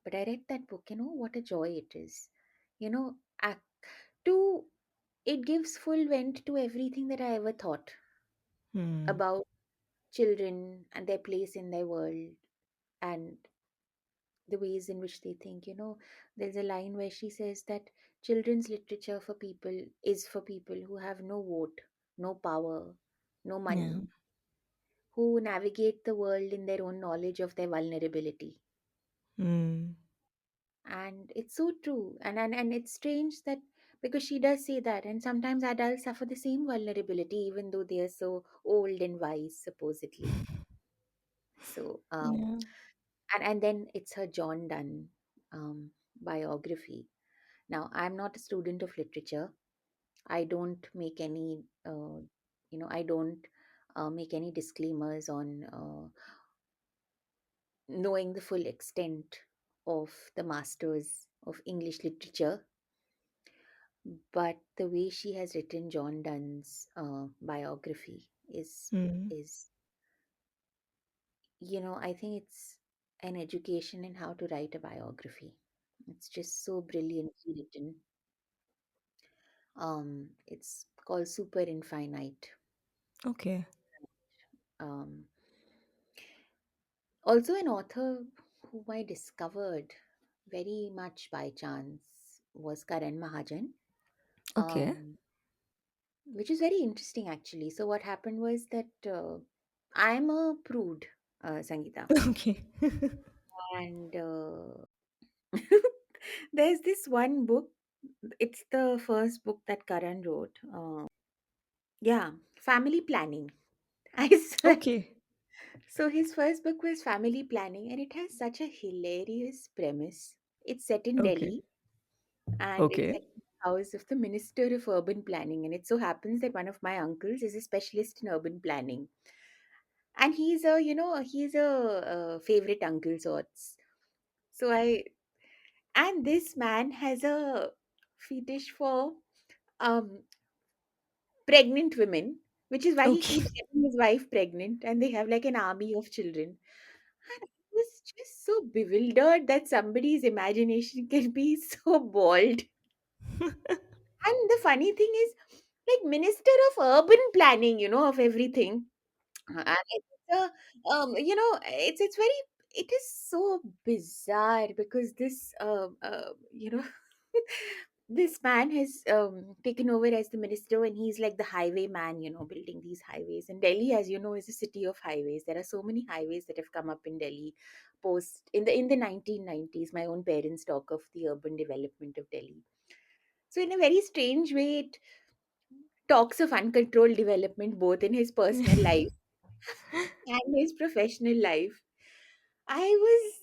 But I read that book, what a joy it is. You know, ac- to it gives full vent to everything that I ever thought Hmm. about children and their place in their world and the ways in which they think. There's a line where she says that children's literature is for people who have no vote, no power, no Yeah. money, who navigate the world in their own knowledge of their vulnerability. Hmm. And it's so true. And it's strange that, because she does say that, and sometimes adults suffer the same vulnerability even though they are so old and wise, supposedly. So Yeah. and then it's her John Donne biography. Now, I'm not a student of literature. I don't make any, I don't make any disclaimers on knowing the full extent of the masters of English literature. But the way she has written John Donne's biography Hmm. is, I think it's an education in how to write a biography. It's just so brilliantly written. It's called Super Infinite. Okay. Um, Also, an author whom I discovered very much by chance was Karan Mahajan, Okay. um, which is very interesting actually. So, what happened was that I'm a prude, Sangeeta, Okay. and there's this one book. It's the first book that Karan wrote. Yeah, family planning. I swear. Okay. So his first book was family planning, and it has such a hilarious premise. It's set in Okay. Delhi, and it's Okay. set in the house of the Minister of Urban Planning. And it so happens that one of my uncles is a specialist in urban planning, and he's a favorite uncle sorts. So I and this man has a fetish for um pregnant women, which is why he Okay. keeps getting his wife pregnant, and they have like an army of children. And I was just so bewildered that somebody's imagination can be so bold. And the funny thing is, like minister of urban planning, of everything. And it's it's very, it is so bizarre because this this man has taken over as the minister, and he's like the highway man, building these highways. And Delhi, as you know, is a city of highways. There are so many highways that have come up in Delhi post in the 1990s. My own parents talk of the urban development of Delhi. So in a very strange way, it talks of uncontrolled development both in his personal life and his professional life. I was,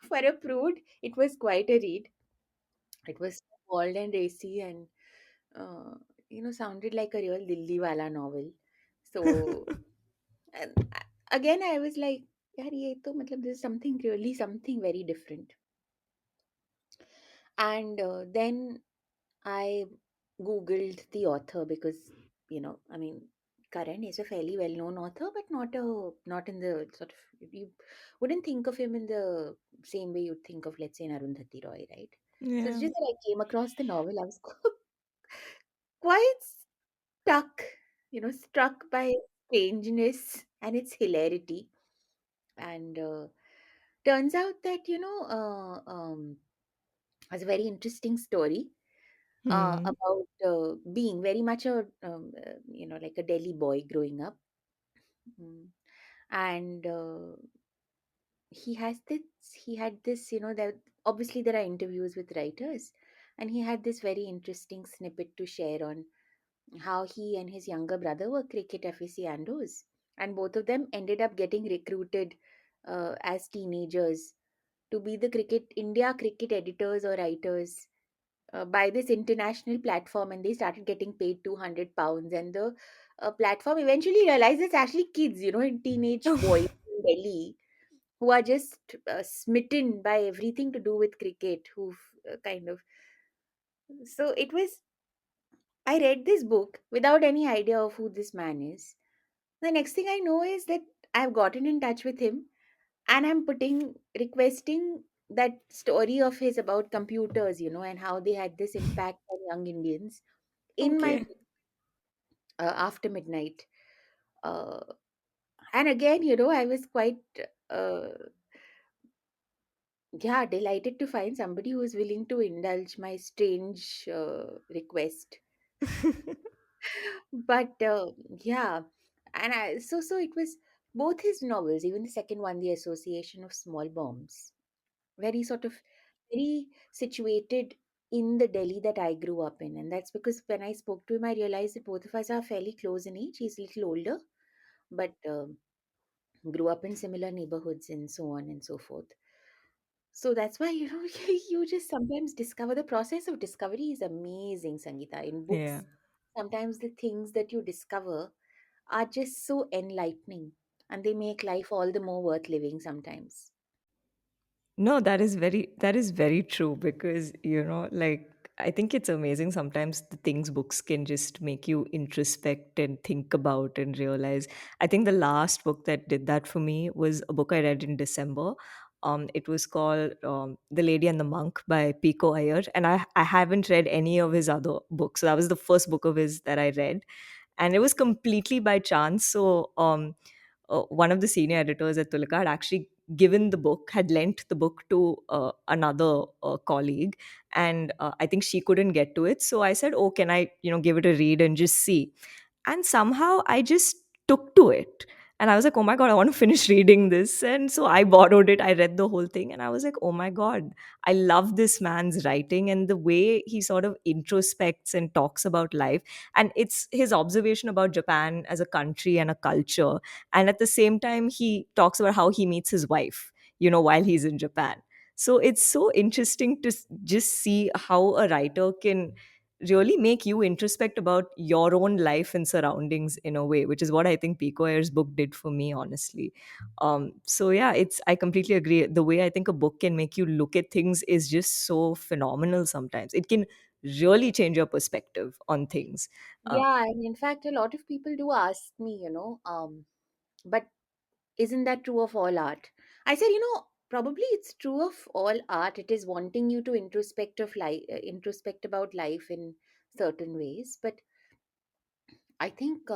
for a prude, it was quite a read. It was bold and racy, and uh, sounded like a real Dilli wala novel. So, and again, I was like, yaar, ye to, matlab, this is something really, something very different. And then I googled the author because, I mean, Karan is a fairly well-known author, but not in the sort of, you wouldn't think of him in the same way you'd think of, let's say, an Arundhati Roy, right? So it's Yeah. just that I came across the novel. I was quite stuck, struck by strangeness and its hilarity. And turns out that, it's a very interesting story Hmm. about being very much a like a Delhi boy growing up. And he had this, that obviously there are interviews with writers, and he had this very interesting snippet to share on how he and his younger brother were cricket aficionados, and both of them ended up getting recruited as teenagers to be the cricket India cricket editors or writers by this international platform, and they started getting paid £200. And the platform eventually realized it's actually kids, and teenage boys in Delhi who are just smitten by everything to do with cricket, who've kind of. So it was, I read this book without any idea of who this man is. The next thing I know is that I've gotten in touch with him, and I'm requesting that story of his about computers, and how they had this impact on young Indians in my Okay. book, After Midnight. Uh, and again, I was quite, uh, yeah, delighted to find somebody who is willing to indulge my strange request. But yeah, and so it was both his novels, even the second one, The Association of Small Bombs, very sort of very situated in the Delhi that I grew up in. And that's because when I spoke to him, I realized that both of us are fairly close in age. He's a little older, but grew up in similar neighborhoods and so on and so forth. So that's why, you just sometimes discover, the process of discovery is amazing, Sangeeta. In Yeah. books, sometimes the things that you discover are just so enlightening, and they make life all the more worth living sometimes. No, that is very true because like I think it's amazing sometimes the things books can just make you introspect and think about and realize. I think the last book that did that for me was a book I read in December. It was called The Lady and the Monk by Pico Iyer, and I haven't read any of his other books. So that was the first book of his that I read, and it was completely by chance. So one of the senior editors at Tulika had actually given the book, had lent the book to another colleague, and I think she couldn't get to it. So I said, "Oh, can I, give it a read and just see?" And somehow I just took to it. And I was like, oh my God, I want to finish reading this. And so I borrowed it. I read the whole thing. And I was like, oh my God, I love this man's writing and the way he sort of introspects and talks about life. And it's his observation about Japan as a country and a culture. And at the same time, he talks about how he meets his wife, while he's in Japan. So it's so interesting to just see how a writer can really make you introspect about your own life and surroundings in a way, which is what I think Pico Ayer's book did for me, honestly. So yeah, I completely agree. The way I think a book can make you look at things is just so phenomenal sometimes. It can really change your perspective on things. Uh, Yeah, and in fact, a lot of people do ask me, but isn't that true of all art? I said, probably it's true of all art. It is wanting you to introspect about life in certain ways, but I think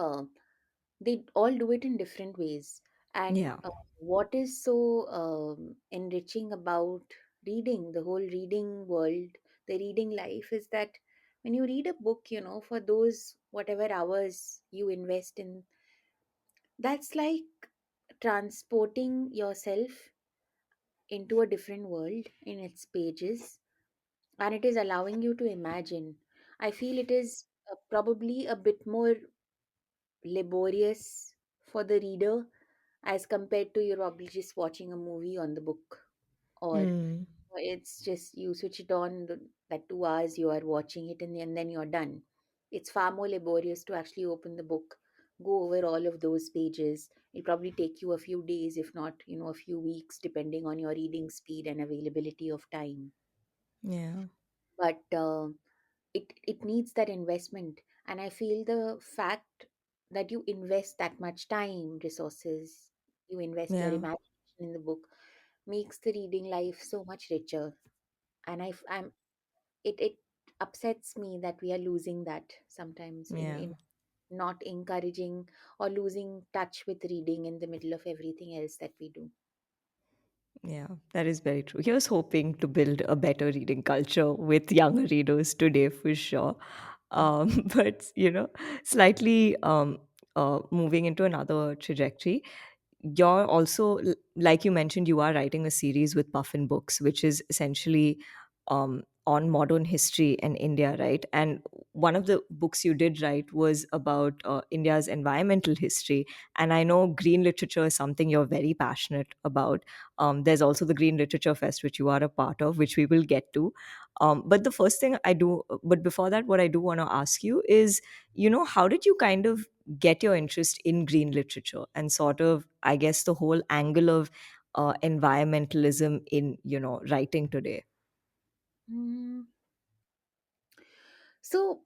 they all do it in different ways. And Yeah. what is so enriching about reading, the whole reading world, the reading life, is that when you read a book, for those whatever hours you invest in, that's like transporting yourself into a different world in its pages, and it is allowing you to imagine. I feel it is probably a bit more laborious for the reader as compared to you're probably just watching a movie on the book, or Mm. it's just you switch it on that 2 hours you are watching it, and then you're done. It's far more laborious to actually open the book, go over all of those pages. It'll probably take you a few days, if not a few weeks, depending on your reading speed and availability of time. Yeah. But it needs that investment, and I feel the fact that you invest that much time, resources, you invest your Yeah. imagination in the book, makes the reading life so much richer. And I'm it upsets me that we are losing that sometimes Yeah. in not encouraging or losing touch with reading in the middle of everything else that we do. Yeah, that is very true. Here's hoping to build a better reading culture with younger readers today for sure. But, slightly moving into another trajectory, you're also, like you mentioned, you are writing a series with Puffin Books, which is essentially on modern history and India, right? And one of the books you did write was about India's environmental history. And I know green literature is something you're very passionate about. There's also the Green Literature Fest, which you are a part of, which we will get to. But before that, what I do want to ask you is, how did you kind of get your interest in green literature and sort of, I guess, the whole angle of environmentalism in, writing today? Mm. So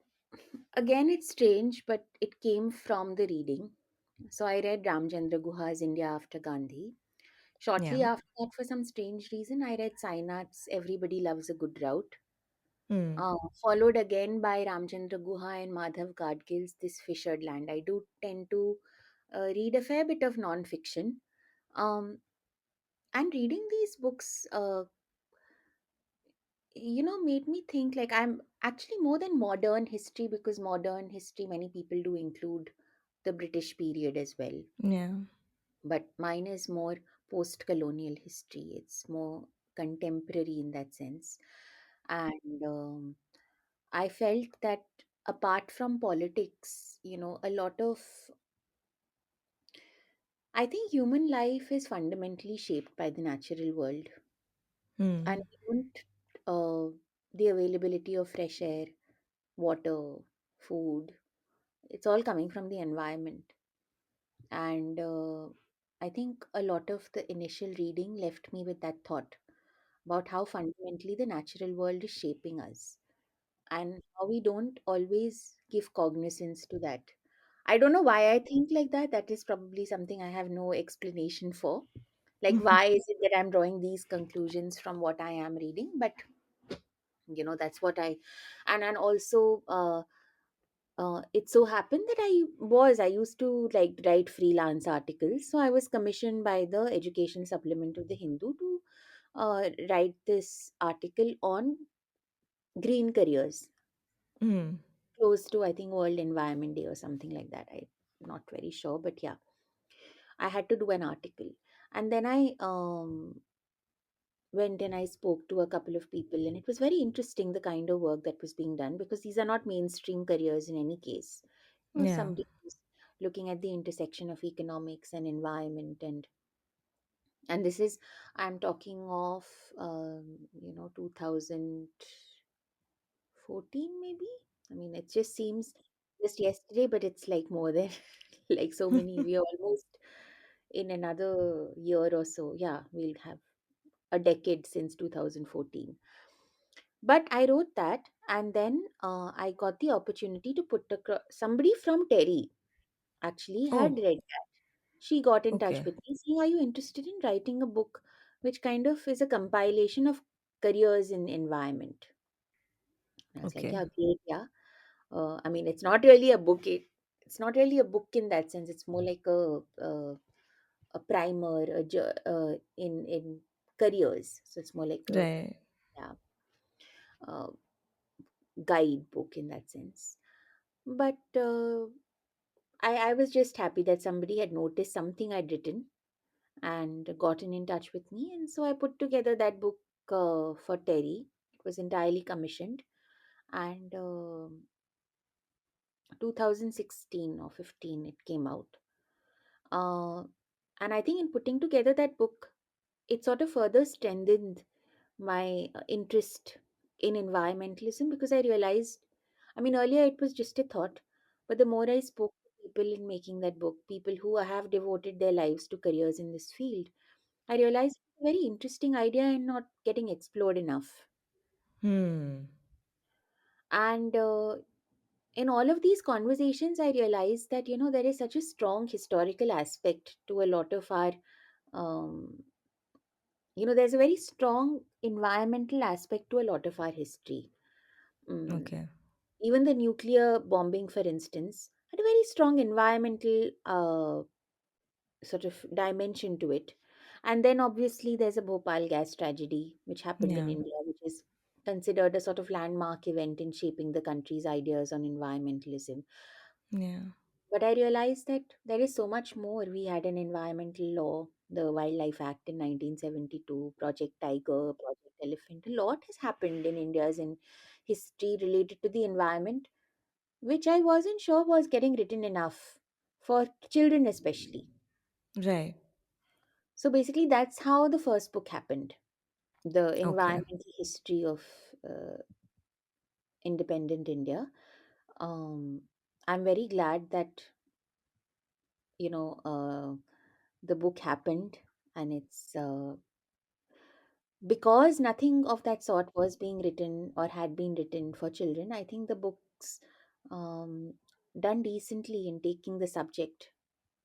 again, it's strange, but it came from the reading. So I read Ramachandra Guha's India After Gandhi. Shortly Yeah. after that, for some strange reason, I read Sainath's Everybody Loves a Good Route, Mm. followed again by Ramchandra Guha and Madhav Gadgil's This Fissured Land. I do tend to read a fair bit of non-fiction. Um, and reading these books, made me think like I'm actually more than modern history, because modern history, many people do include the British period as well. Yeah. But mine is more post colonial history, it's more contemporary in that sense. And I felt that apart from politics, a lot of, I think human life is fundamentally shaped by the natural world. And Mm. we don't, the availability of fresh air, water, food, it's all coming from the environment. And I think a lot of the initial reading left me with that thought about how fundamentally the natural world is shaping us, and how we don't always give cognizance to that. I don't know why I think like that. That is probably something I have no explanation for. Like, why is it that I'm drawing these conclusions from what I am reading? But that's what and also it so happened that I used to like write freelance articles. So I was commissioned by the education supplement of the Hindu to write this article on green careers, Mm. close to, I think, World Environment Day or something like that. I'm not very sure, but yeah, I had to do an article. And then I went and I spoke to a couple of people, and it was very interesting the kind of work that was being done, because these are not mainstream careers in any case. Yeah. Somebody who's looking at the intersection of economics and environment, and this is, I'm talking of 2014 maybe. I mean, it just seems just yesterday, but it's like more than like so many. We are almost in another year or so. Yeah, we'll have a decade since 2014. But I wrote that, and then I got the opportunity to put across. Somebody from Terry actually had Oh, read that. She got in touch okay. with me saying, "Are you interested in writing a book which kind of is a compilation of careers in environment?" And I was like, Okay. "Yeah, great, yeah." I mean, it's not really a book. It's not really a book in that sense. It's more like a primer, in careers. So it's more like a, Right. yeah, uh, guidebook in that sense. But I was just happy that somebody had noticed something I'd written and gotten in touch with me. And so I put together that book for Terry. It was entirely commissioned. And 2016 or 15, it came out. Uh, and I think in putting together that book, it sort of further strengthened my interest in environmentalism, because I realized, I mean, earlier it was just a thought, but the more I spoke to people in making that book, people who have devoted their lives to careers in this field, I realized it's a very interesting idea and not getting explored enough. Hmm. And in all of these conversations, I realized that, there is such a strong historical aspect to a lot of our, um, there's a very strong environmental aspect to a lot of our history. Mm, Okay. Even the nuclear bombing, for instance, had a very strong environmental sort of dimension to it. And then obviously there's a Bhopal gas tragedy, which happened in Yeah. India, which is considered a sort of landmark event in shaping the country's ideas on environmentalism. Yeah. But I realized that there is so much more. We had an environmental law, the Wildlife Act in 1972, Project Tiger, Project Elephant. A lot has happened in India's in history related to the environment, which I wasn't sure was getting written enough for children, especially. Right. So basically, that's how the first book happened, the Okay. environmental history of uh, independent India. Um, I'm very glad that, you know, uh, the book happened, and it's because nothing of that sort was being written or had been written for children. I think the book's um, done decently in taking the subject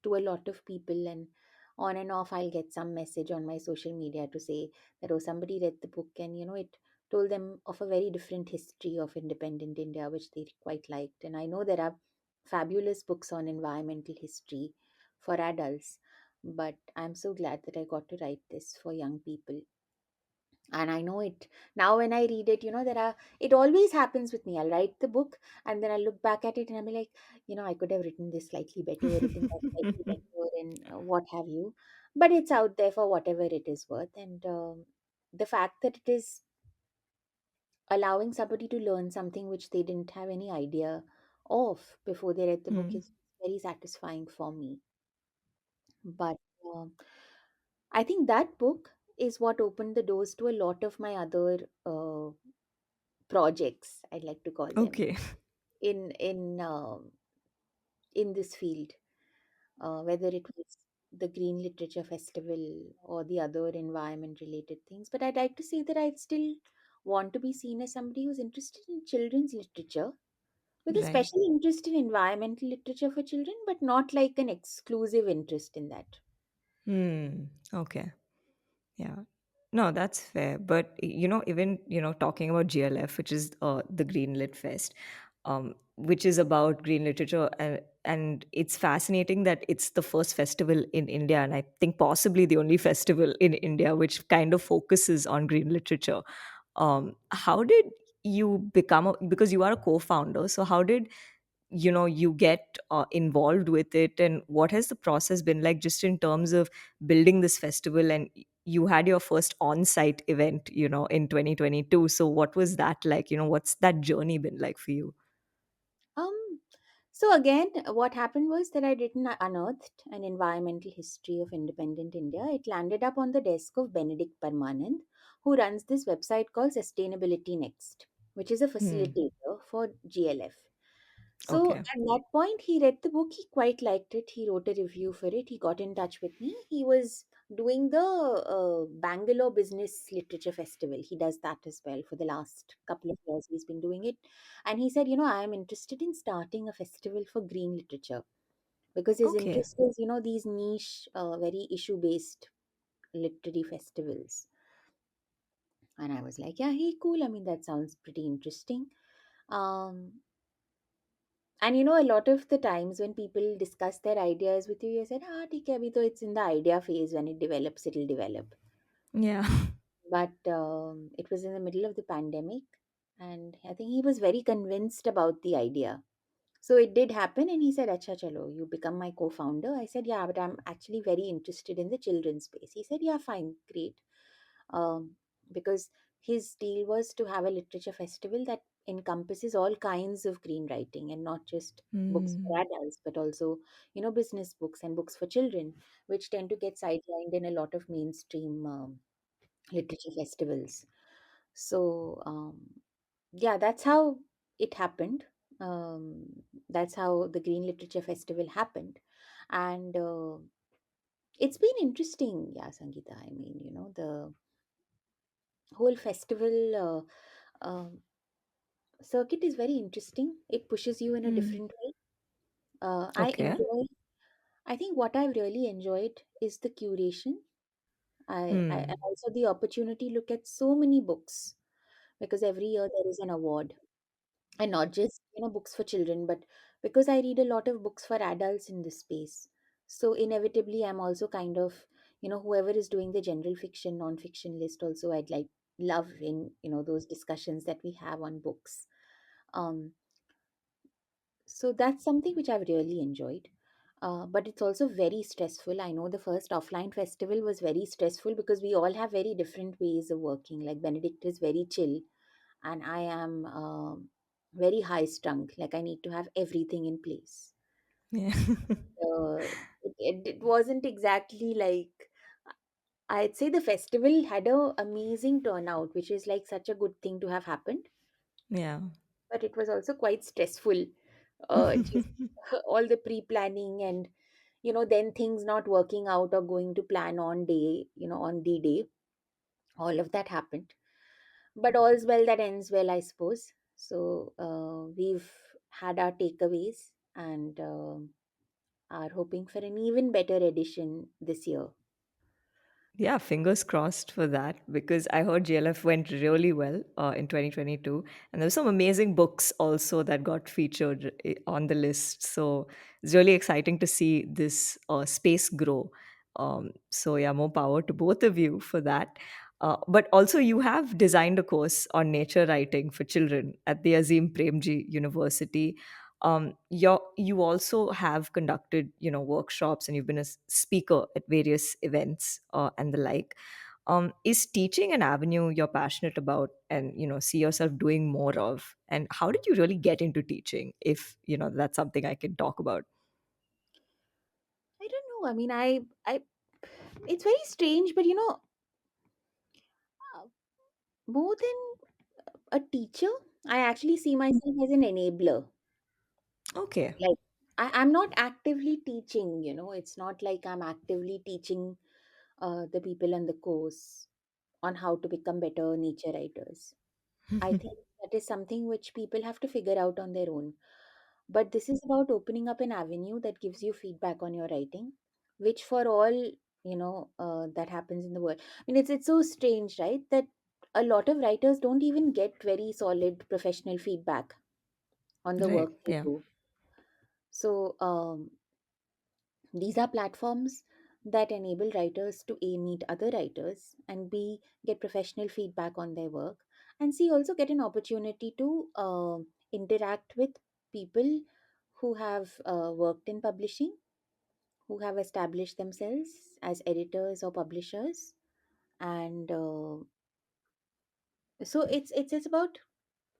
to a lot of people, and on and off I'll get some message on my social media to say that, oh, somebody read the book, and it told them of a very different history of independent India, which they quite liked. And I know there are fabulous books on environmental history for adults, but I'm so glad that I got to write this for young people. And I know it now. When I read it, there are it always happens with me. I'll write the book, and then I look back at it and I'll be like, I could have written this slightly better, written that slightly better, and what have you. But it's out there for whatever it is worth. And the fact that it is allowing somebody to learn something which they didn't have any idea of before they read the book Hmm. is very satisfying for me. But I think that book is what opened the doors to a lot of my other projects, I'd like to call them, Okay. in this field, whether it was the Green Literature Festival or the other environment related things. But I'd like to say that I still want to be seen as somebody who's interested in children's literature, with a Right. special interest in environmental literature for children, but not like an exclusive interest in that. Hmm. Okay. Yeah. No, that's fair. But even talking about GLF, which is the Green Lit Fest, which is about green literature, and it's fascinating that it's the first festival in India, and I think possibly the only festival in India which kind of focuses on green literature. How did you because you are a co-founder, so how did you get involved with it, and what has the process been like, just in terms of building this festival? And you had your first on-site event in 2022, so what was that like? What's that journey been like for you? Um, so again, what happened was that I'd written Unearthed, an environmental history of independent India. It landed up on the desk of Benedict Parmanand, who runs this website called Sustainability Next, which is a Hmm. facilitator for GLF. So Okay. at that point, he read the book. He quite liked it. He wrote a review for it. He got in touch with me. He was doing the Bangalore Business Literature Festival. He does that as well for the last couple of years. He's been doing it. And he said, I am interested in starting a festival for green literature, because his Okay. interest is, these niche, very issue based literary festivals. And I was like, yeah, hey, cool. I mean, that sounds pretty interesting. Um, And a lot of the times when people discuss their ideas with you, you said, ah, theek hai, abhi to it's in the idea phase. When it develops, it'll develop. Yeah. But it was in the middle of the pandemic, and I think he was very convinced about the idea. So it did happen, and he said, Acha, chalo, you become my co founder. I said, yeah, but I'm actually very interested in the children's space. He said, yeah, fine, great. Um, because his deal was to have a literature festival that encompasses all kinds of green writing and not just books for Hmm. adults, but also, business books and books for children, which tend to get sidelined in a lot of mainstream literature festivals. So, yeah, that's how it happened. That's how the Green Literature Festival happened. And it's been interesting, yeah, Sangeeta. I mean, the whole festival circuit is very interesting. It pushes you in a Hmm. different way. Okay. I think what I've really enjoyed is the curation. And Hmm. also the opportunity to look at so many books because every year there is an award, and not just books for children, but because I read a lot of books for adults in this space. So inevitably I'm also kind of, whoever is doing the general fiction non-fiction list also, I'd like love in those discussions that we have on books. um so that's something which I've really enjoyed. But it's also very stressful. I know the first offline festival was very stressful because we all have very different ways of working. Like Benedict is very chill, and I am very high strung. Like I need to have everything in place. Yeah. It wasn't exactly like, I'd say the festival had a amazing turnout, which is like such a good thing to have happened. Yeah. But it was also quite stressful. Just all the pre-planning and then things not working out or going to plan on day, on the day. All of that happened. But all's well that ends well, I suppose. So we've had our takeaways and are hoping for an even better edition this year. Yeah, fingers crossed for that because I heard JLF went really well in 2022. And there were some amazing books also that got featured on the list. So it's really exciting to see this space grow. So, yeah, more power to both of you for that. But also, you have designed a course on nature writing for children at the Azim Premji University. You also have conducted workshops, and you've been a speaker at various events and the like. Is teaching an avenue you're passionate about and see yourself doing more of? And how did you really get into teaching, if that's something I can talk about? I don't know. I mean, I, it's very strange, but uh, more than a teacher, I actually see myself as an enabler. Okay. Like, I'm not actively teaching, it's not like I'm actively teaching the people in the course on how to become better nature writers. I think that is something which people have to figure out on their own. But this is about opening up an avenue that gives you feedback on your writing, which for all that happens in the world. I mean, it's so strange, right? That a lot of writers don't even get very solid professional feedback on the Right. work they Yeah. do. So these are platforms that enable writers to A, meet other writers, and B, get professional feedback on their work, and C, also get an opportunity to interact with people who have worked in publishing, who have established themselves as editors or publishers. And so it's about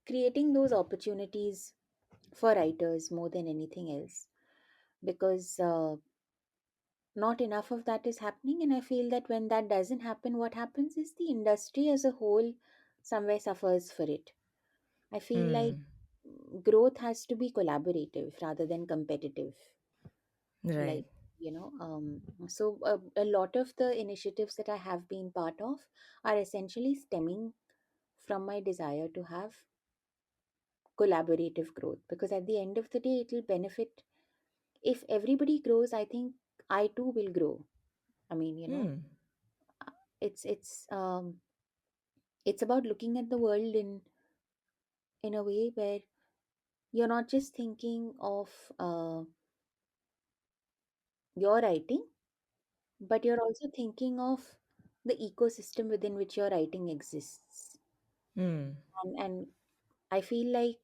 creating those opportunities for writers more than anything else, because not enough of that is happening. And I feel that when that doesn't happen, what happens is the industry as a whole somewhere suffers for it. I feel like Hmm. growth has to be collaborative rather than competitive. Right. Like, so a lot of the initiatives that I have been part of are essentially stemming from my desire to have collaborative growth, because at the end of the day it will benefit. If everybody grows, I think I too will grow. I mean, Hmm. it's about looking at the world in a way where you're not just thinking of your writing, but you're also thinking of the ecosystem within which your writing exists. Hmm. And I feel like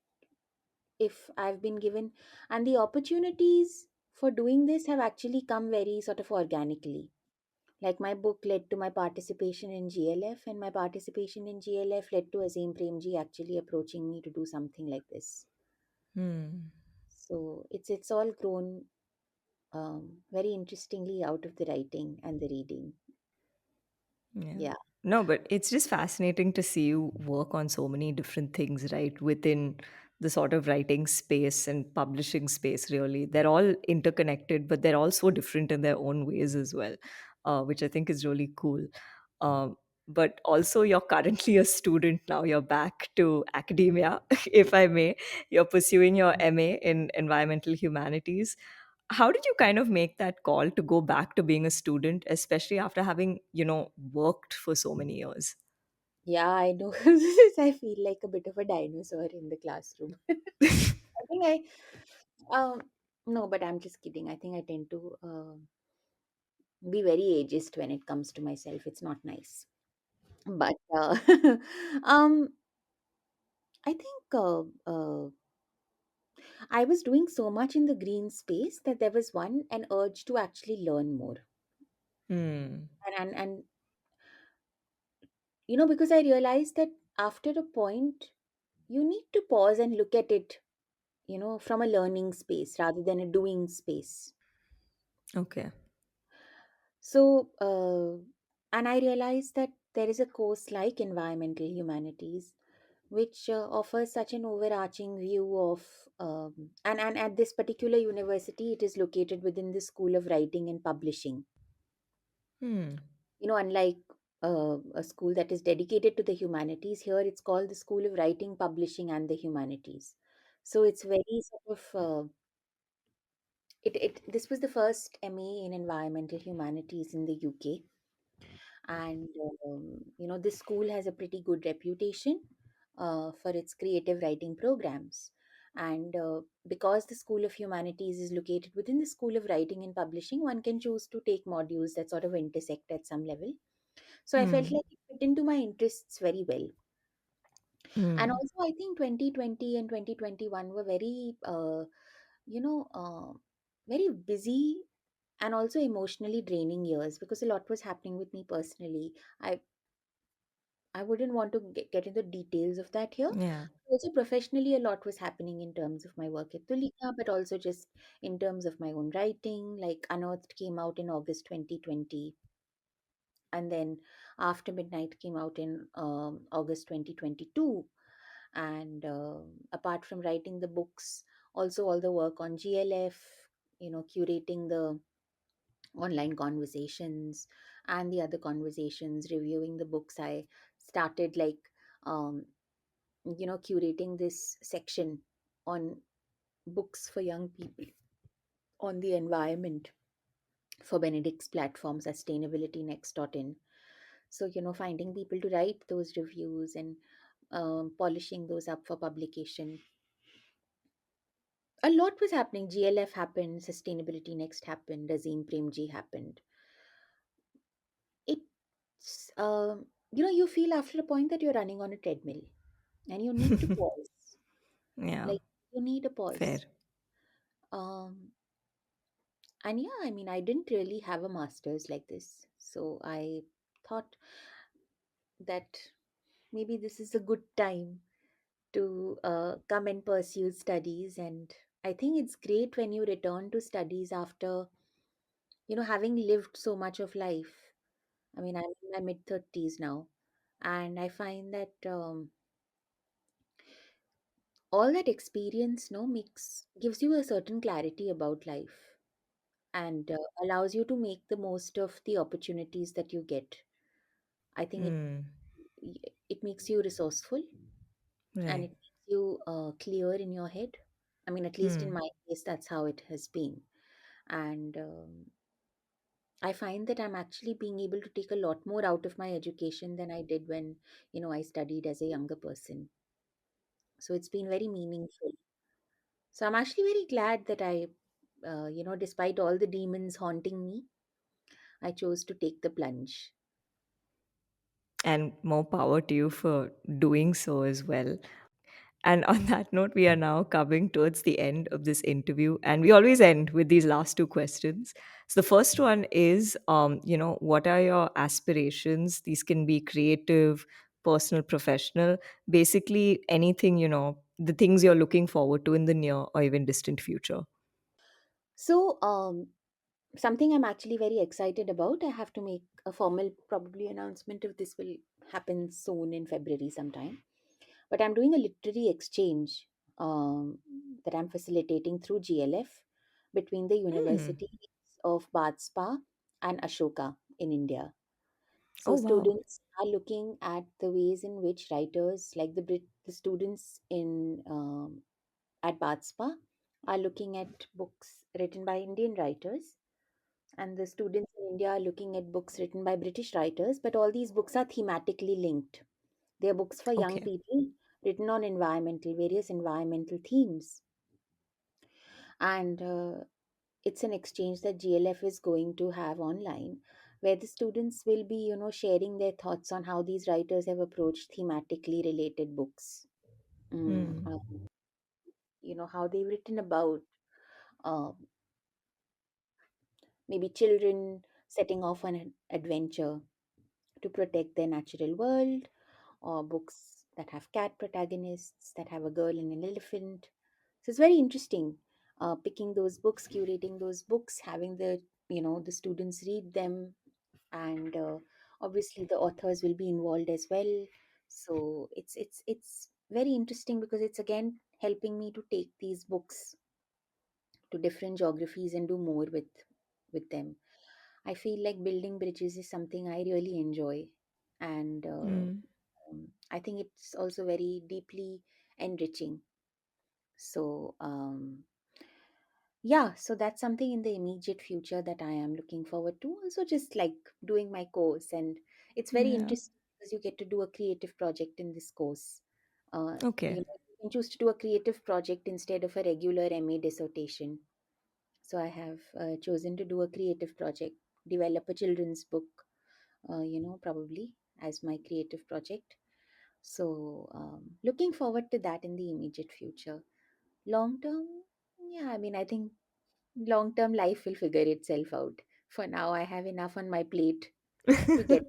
if I've been given, and the opportunities for doing this have actually come very sort of organically. Like my book led to my participation in GLF, and my participation in GLF led to Azim Premji actually approaching me to do something like this. Hmm. So it's all grown very interestingly out of the writing and the reading. Yeah. Yeah, No, but it's just fascinating to see you work on so many different things, right? Within the sort of writing space and publishing space, really. They're all interconnected, but they're all so different in their own ways as well, which I think is really cool. Um, but also, you're currently a student now. You're back to academia, if I may. You're pursuing your MA in environmental humanities. How did you kind of make that call to go back to being a student, especially after having, worked for so many years? yeah, I know. I feel like a bit of a dinosaur in the classroom. I think no, but I'm just kidding. I think I tend to be very ageist when it comes to myself. It's not nice. But um, I think I was doing so much in the green space that there was an urge to actually learn more. Hmm. And because I realized that after a point, you need to pause and look at it, from a learning space rather than a doing space. Okay. So, and I realized that there is a course like Environmental Humanities, which offers such an overarching view of, and at this particular university, it is located within the School of Writing and Publishing. Hmm. Unlike a school that is dedicated to the humanities, here it's called the School of Writing, Publishing, and the Humanities. So it's very sort of this was the first MA in environmental humanities in the UK, and this school has a pretty good reputation for its creative writing programs. And because the School of Humanities is located within the School of Writing and Publishing, one can choose to take modules that sort of intersect at some level. So I felt Hmm. like it fit into my interests very well. And Hmm. also, I think 2020 and 2021 were very, you know, very busy and also emotionally draining years because a lot was happening with me personally. I wouldn't want to get into details of that here. Yeah. Also, professionally, a lot was happening in terms of my work at Tulika, but also just in terms of my own writing. Like Unearthed came out in August 2020, and then After Midnight came out in August 2022. And apart from writing the books, also all the work on GLF, curating the online conversations and the other conversations, reviewing the books. I started like um, curating this section on books for young people on the environment for Benedict's platform sustainabilitynext.in. So finding people to write those reviews and polishing those up for publication. A lot was happening. GLF happened, Sustainability Next happened, Razim Premji happened. It's you feel after a point that you're running on a treadmill and you need to pause. Yeah. Like you need a Fair. pause. Um, and yeah, I mean, I didn't really have a master's like this, so I thought that maybe this is a good time to come and pursue studies. And I think it's great when you return to studies after having lived so much of life. I mean, I'm in my mid 30s now, and I find that all that experience no makes gives you a certain clarity about life, and allows you to make the most of the opportunities that you get. I think Hmm. it makes you resourceful, and Right. it makes you clear in your head. I mean, at least in Hmm. my case, that's how it has been. And I find that I'm actually being able to take a lot more out of my education than I did when I studied as a younger person. So it's been very meaningful. So I'm actually very glad that despite all the demons haunting me, I chose to take the plunge. And more power to you for doing so as well. And on that note, we are now coming towards the end of this interview, and we always end with these last two questions. So the first one is, what are your aspirations? These can be creative, personal, professional, basically anything, the things you're looking forward to in the near or even distant future. So, something I'm actually very excited about. I have to make a formal, probably, announcement if this will happen soon in February sometime. But I'm doing a literary exchange um, that I'm facilitating through GLF between the Mm. universities of Badspa and Ashoka in India. So Oh, wow. students are looking at the ways in which writers, like the students in at Badspa, are looking at books written by Indian writers, and the students in India are looking at books written by British writers. But all these books are thematically linked. They are books for young Okay. people written on various environmental themes, and it's an exchange that GLF is going to have online, where the students will be, sharing their thoughts on how these writers have approached thematically related books. Hmm. How they've written about um, maybe children setting off on an adventure to protect their natural world, or books that have cat protagonists, that have a girl and an elephant. So it's very interesting, picking those books, curating those books, having the students read them, and obviously the authors will be involved as well. So it's very interesting because it's again helping me to take these books to different geographies and do more with them. I feel like building bridges is something I really enjoy, and Hmm. I think it's also very deeply enriching. So yeah, so that's something in the immediate future that I am looking forward to. Also, just like doing my course, and it's very Yeah. interesting because you get to do a creative project in this course. Okay. You can choose to do a creative project instead of a regular MA dissertation. So I have chosen to do a creative project, develop a children's book, probably as my creative project. So looking forward to that in the immediate future. Long term, yeah, I mean, I think long term life will figure itself out. For now, I have enough on my plate to get.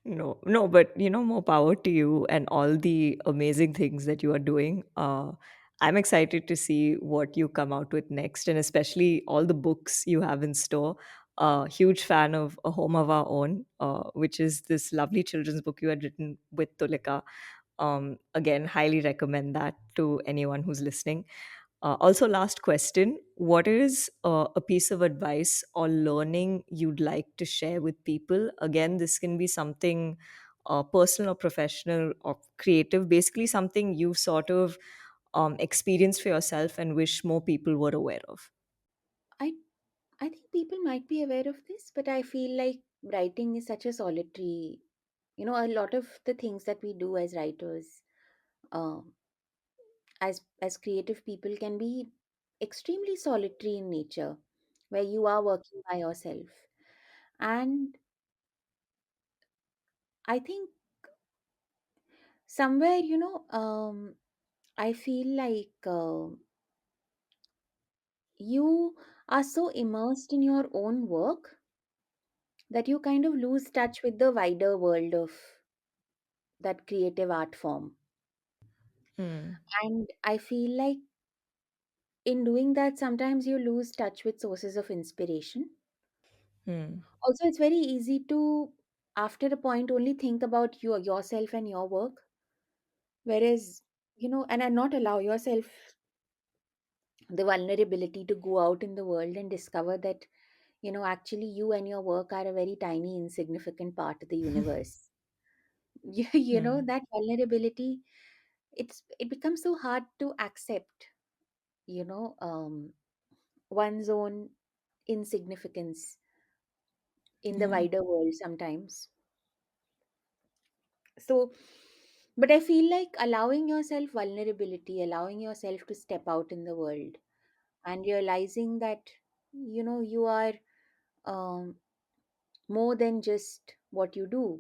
No, no, but more power to you and all the amazing things that you are doing. I'm excited to see what you come out with next, and especially all the books you have in store. Huge fan of A Home of Our Own, which is this lovely children's book you had written with Tulika. Again, highly recommend that to anyone who's listening. Also, last question. What is a piece of advice or learning you'd like to share with people? Again, this can be something personal or professional or creative, basically, something you've sort of experienced for yourself and wish more people were aware of. I I think people might be aware of this, but I feel like writing is such a solitary. A lot of the things that we do as writers, um, as creative people, can be extremely solitary in nature, where you are working by yourself. And I think somewhere, I feel like you are so immersed in your own work that you kind of lose touch with the wider world of that creative art form. Hmm. And I feel like in doing that, sometimes you lose touch with sources of inspiration. Hmm. Also, it's very easy to, after a point, only think about yourself and your work, whereas, and not allow yourself the vulnerability to go out in the world and discover that, actually you and your work are a very tiny, insignificant part of the universe. Hmm. That vulnerability, it becomes so hard to accept, you know, um, one's own insignificance in the Yeah. wider world sometimes. So But I feel like allowing yourself vulnerability, allowing yourself to step out in the world, and realizing that you are um, more than just what you do,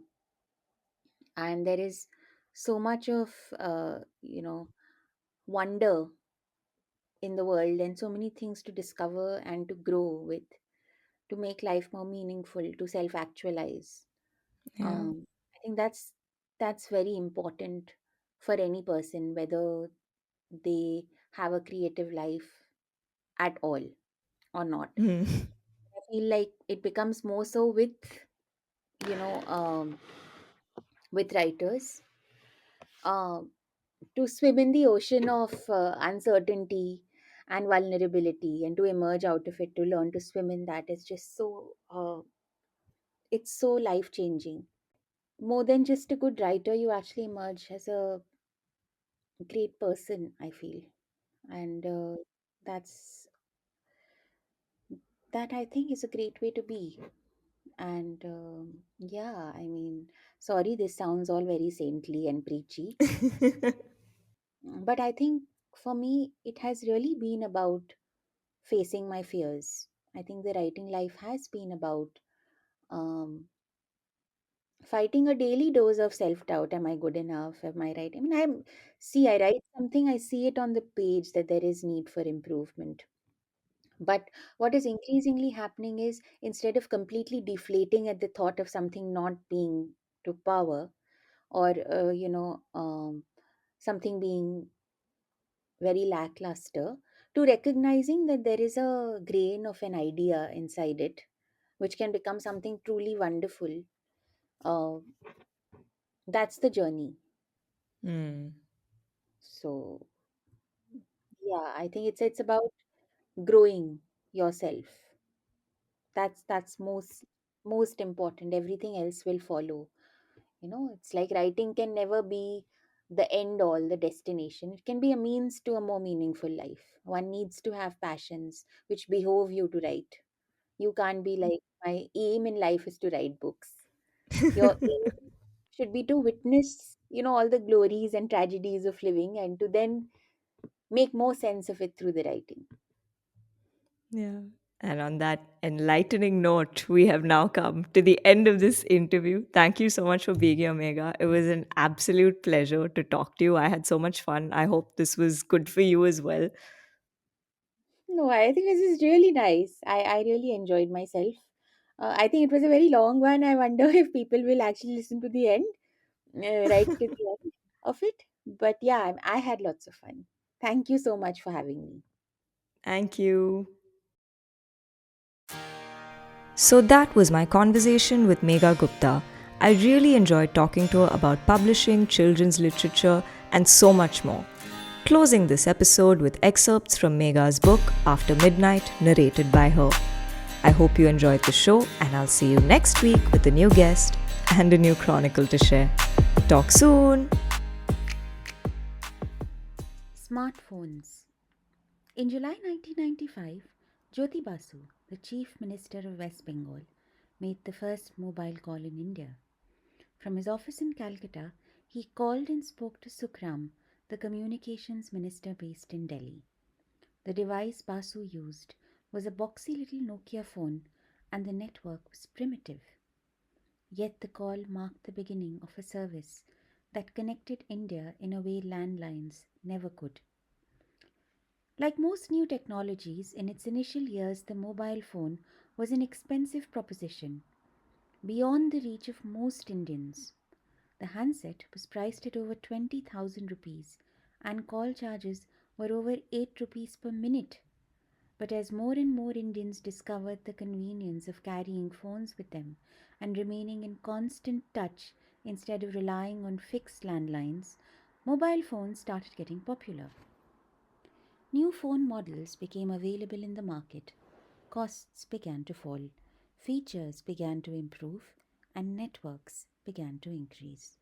and there is so much of wonder in the world, and so many things to discover and to grow with, to make life more meaningful, to self actualize. Yeah. I think that's very important for any person, whether they have a creative life at all or not. Hmm. I feel like it becomes more so you know um, with writers, um, to swim in the ocean of uncertainty and vulnerability, and to emerge out of it, to learn to swim in that is just so it's so life changing. More than just a good writer, you actually emerge as a great person, I feel. And that's that I think is a great way to be. And yeah, I mean, sorry, this sounds all very saintly and preachy, but I think for me, it has really been about facing my fears. I think the writing life has been about um, fighting a daily dose of self doubt. Am I good enough? Am I right? I mean, I write something, I see it on the page that there is need for improvement. But what is increasingly happening is, instead of completely deflating at the thought of something not being to power, or something being very lackluster, to recognizing that there is a grain of an idea inside it which can become something truly wonderful. uh, that's the journey. Hmm. So yeah, I think it's about growing yourself. That's most important. Everything else will follow. It's like writing can never be the end all, the destination. It can be a means to a more meaningful life. One needs to have passions which behove you to write. You can't be like, my aim in life is to write books. Your aim should be to witness, all the glories and tragedies of living, and to then make more sense of it through the writing. Yeah. And on that enlightening note, we have now come to the end of this interview. Thank you so much for being here, Megha. It was an absolute pleasure to talk to you. I had so much fun. I hope this was good for you as well. No, I think this is really nice. I really enjoyed myself. I think it was a very long one. I wonder if people will actually listen to the end, right to the end of it. But yeah, I had lots of fun. Thank you so much for having me. Thank you. So that was my conversation with Megha Gupta. I really enjoyed talking to her about publishing, children's literature, and so much more. Closing this episode with excerpts from Megha's book After Midnight, narrated by her. I hope you enjoyed the show, and I'll see you next week with a new guest and a new chronicle to share. Talk soon! Smartphones. In July 1995, Jyoti Basu, the Chief Minister of West Bengal, made the first mobile call in India. From his office in Calcutta, he called and spoke to Sukram, the communications minister based in Delhi. The device Basu used was a boxy little Nokia phone, and the network was primitive. Yet the call marked the beginning of a service that connected India in a way landlines never could. Like most new technologies, in its initial years, the mobile phone was an expensive proposition, beyond the reach of most Indians. The handset was priced at over 20,000 rupees, and call charges were over 8 rupees per minute. But as more and more Indians discovered the convenience of carrying phones with them and remaining in constant touch instead of relying on fixed landlines, mobile phones started getting popular. New phone models became available in the market, costs began to fall, features began to improve, and networks began to increase.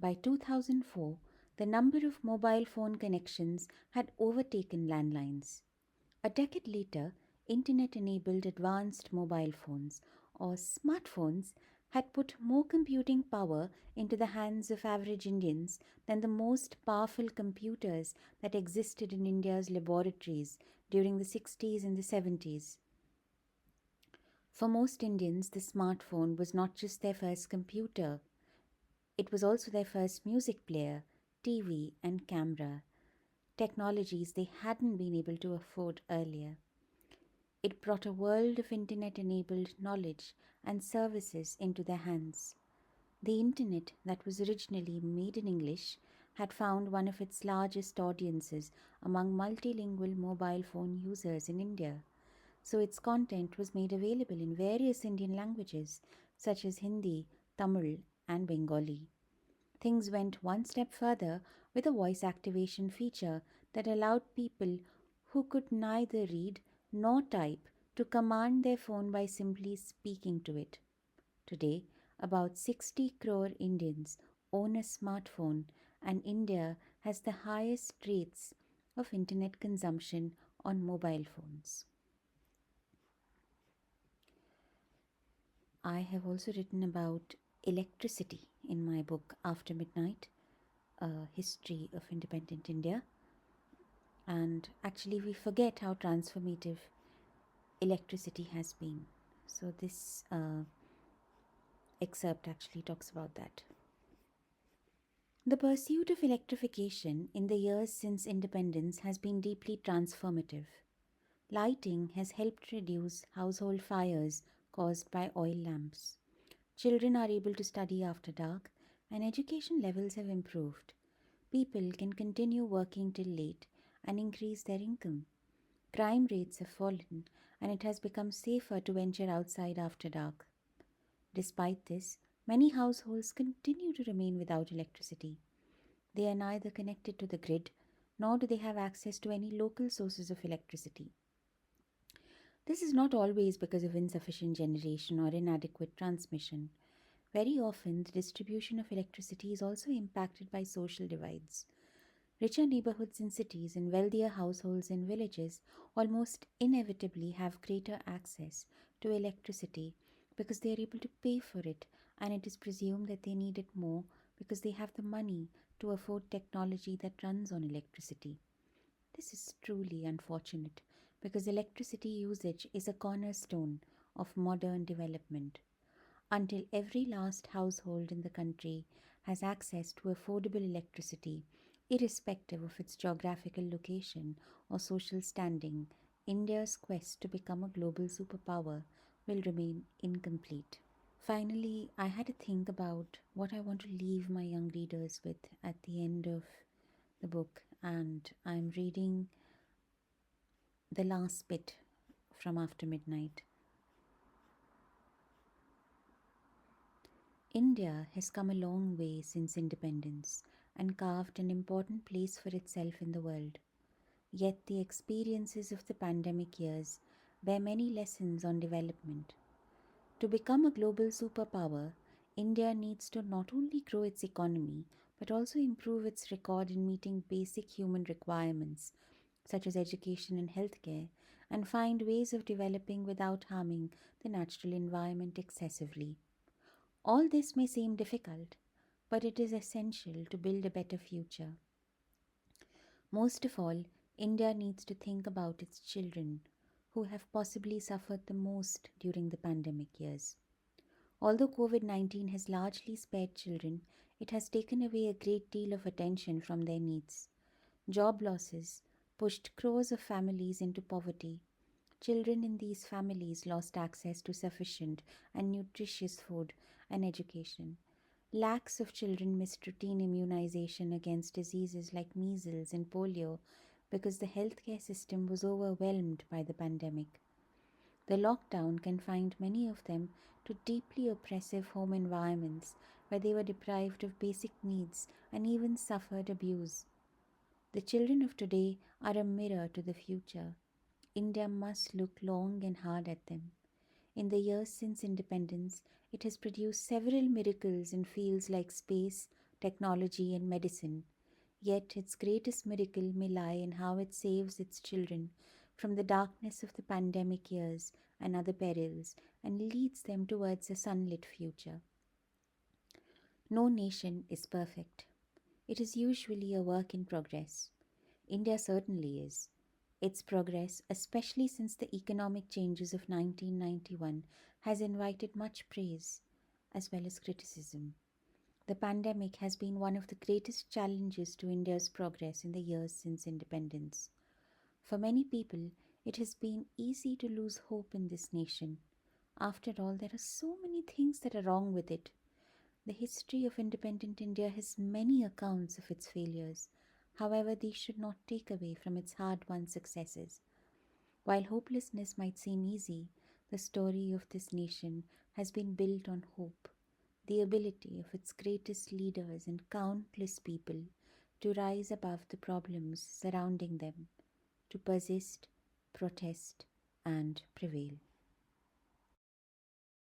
By 2004, the number of mobile phone connections had overtaken landlines. A decade later, internet enabled advanced mobile phones, or smartphones, had put more computing power into the hands of average Indians than the most powerful computers that existed in India's laboratories during the 60s and the 70s. For most Indians, the smartphone was not just their first computer, it was also their first music player, TV, and camera, technologies they hadn't been able to afford earlier. It brought a world of internet enabled knowledge and services into their hands. The internet, that was originally made in English, had found one of its largest audiences among multilingual mobile phone users in India, so its content was made available in various Indian languages such as Hindi, Tamil, and Bengali. Things went one step further with a voice activation feature that allowed people who could neither read nor type to command their phone by simply speaking to it. Today, about 60 crore Indians own a smartphone, and India has the highest rates of internet consumption on mobile phones. I have also written about electricity in my book After Midnight, A History of Independent India. And actually, we forget how transformative electricity has been. So, this excerpt actually talks about that. The pursuit of electrification in the years since independence has been deeply transformative. Lighting has helped reduce household fires caused by oil lamps. Children are able to study after dark, and education levels have improved. People can continue working till late and increase their income. Crime rates have fallen, and it has become safer to venture outside after dark. Despite this, many households continue to remain without electricity. They are neither connected to the grid nor do they have access to any local sources of electricity. This is not always because of insufficient generation or inadequate transmission. Very often, the distribution of electricity is also impacted by social divides. Richer neighborhoods in cities and wealthier households in villages almost inevitably have greater access to electricity because they are able to pay for it, and it is presumed that they need it more because they have the money to afford technology that runs on electricity. This is truly unfortunate because electricity usage is a cornerstone of modern development. Until every last household in the country has access to affordable electricity, irrespective of its geographical location or social standing, India's quest to become a global superpower will remain incomplete. Finally, I had to think about what I want to leave my young readers with at the end of the book, and I'm reading the last bit from After Midnight. India has come a long way since independence and carved an important place for itself in the world. Yet the experiences of the pandemic years bear many lessons on development. To become a global superpower, India needs to not only grow its economy but also improve its record in meeting basic human requirements such as education and healthcare, and find ways of developing without harming the natural environment excessively. All this may seem difficult, but it is essential to build a better future. Most of all, India needs to think about its children, who have possibly suffered the most during the pandemic years. Although COVID 19 has largely spared children, it has taken away a great deal of attention from their needs. Job losses pushed crores of families into poverty. Children in these families lost access to sufficient and nutritious food and education. Lakhs of children missed routine immunization against diseases like measles and polio because the healthcare system was overwhelmed by the pandemic. The lockdown confined many of them to deeply oppressive home environments where they were deprived of basic needs and even suffered abuse. The children of today are a mirror to the future. India must look long and hard at them. In the years since independence, it has produced several miracles in fields like space, technology, and medicine. Yet its greatest miracle may lie in how it saves its children from the darkness of the pandemic years and other perils and leads them towards a sunlit future. No nation is perfect. It is usually a work in progress. India certainly is. Its progress, especially since the economic changes of 1991, has invited much praise as well as criticism. The pandemic has been one of the greatest challenges to India's progress in the years since independence. For many people, it has been easy to lose hope in this nation. After all, there are so many things that are wrong with it. The history of independent India has many accounts of its failures. However, these should not take away from its hard won successes. While hopelessness might seem easy, the story of this nation has been built on hope, the ability of its greatest leaders and countless people to rise above the problems surrounding them, to persist, protest, and prevail.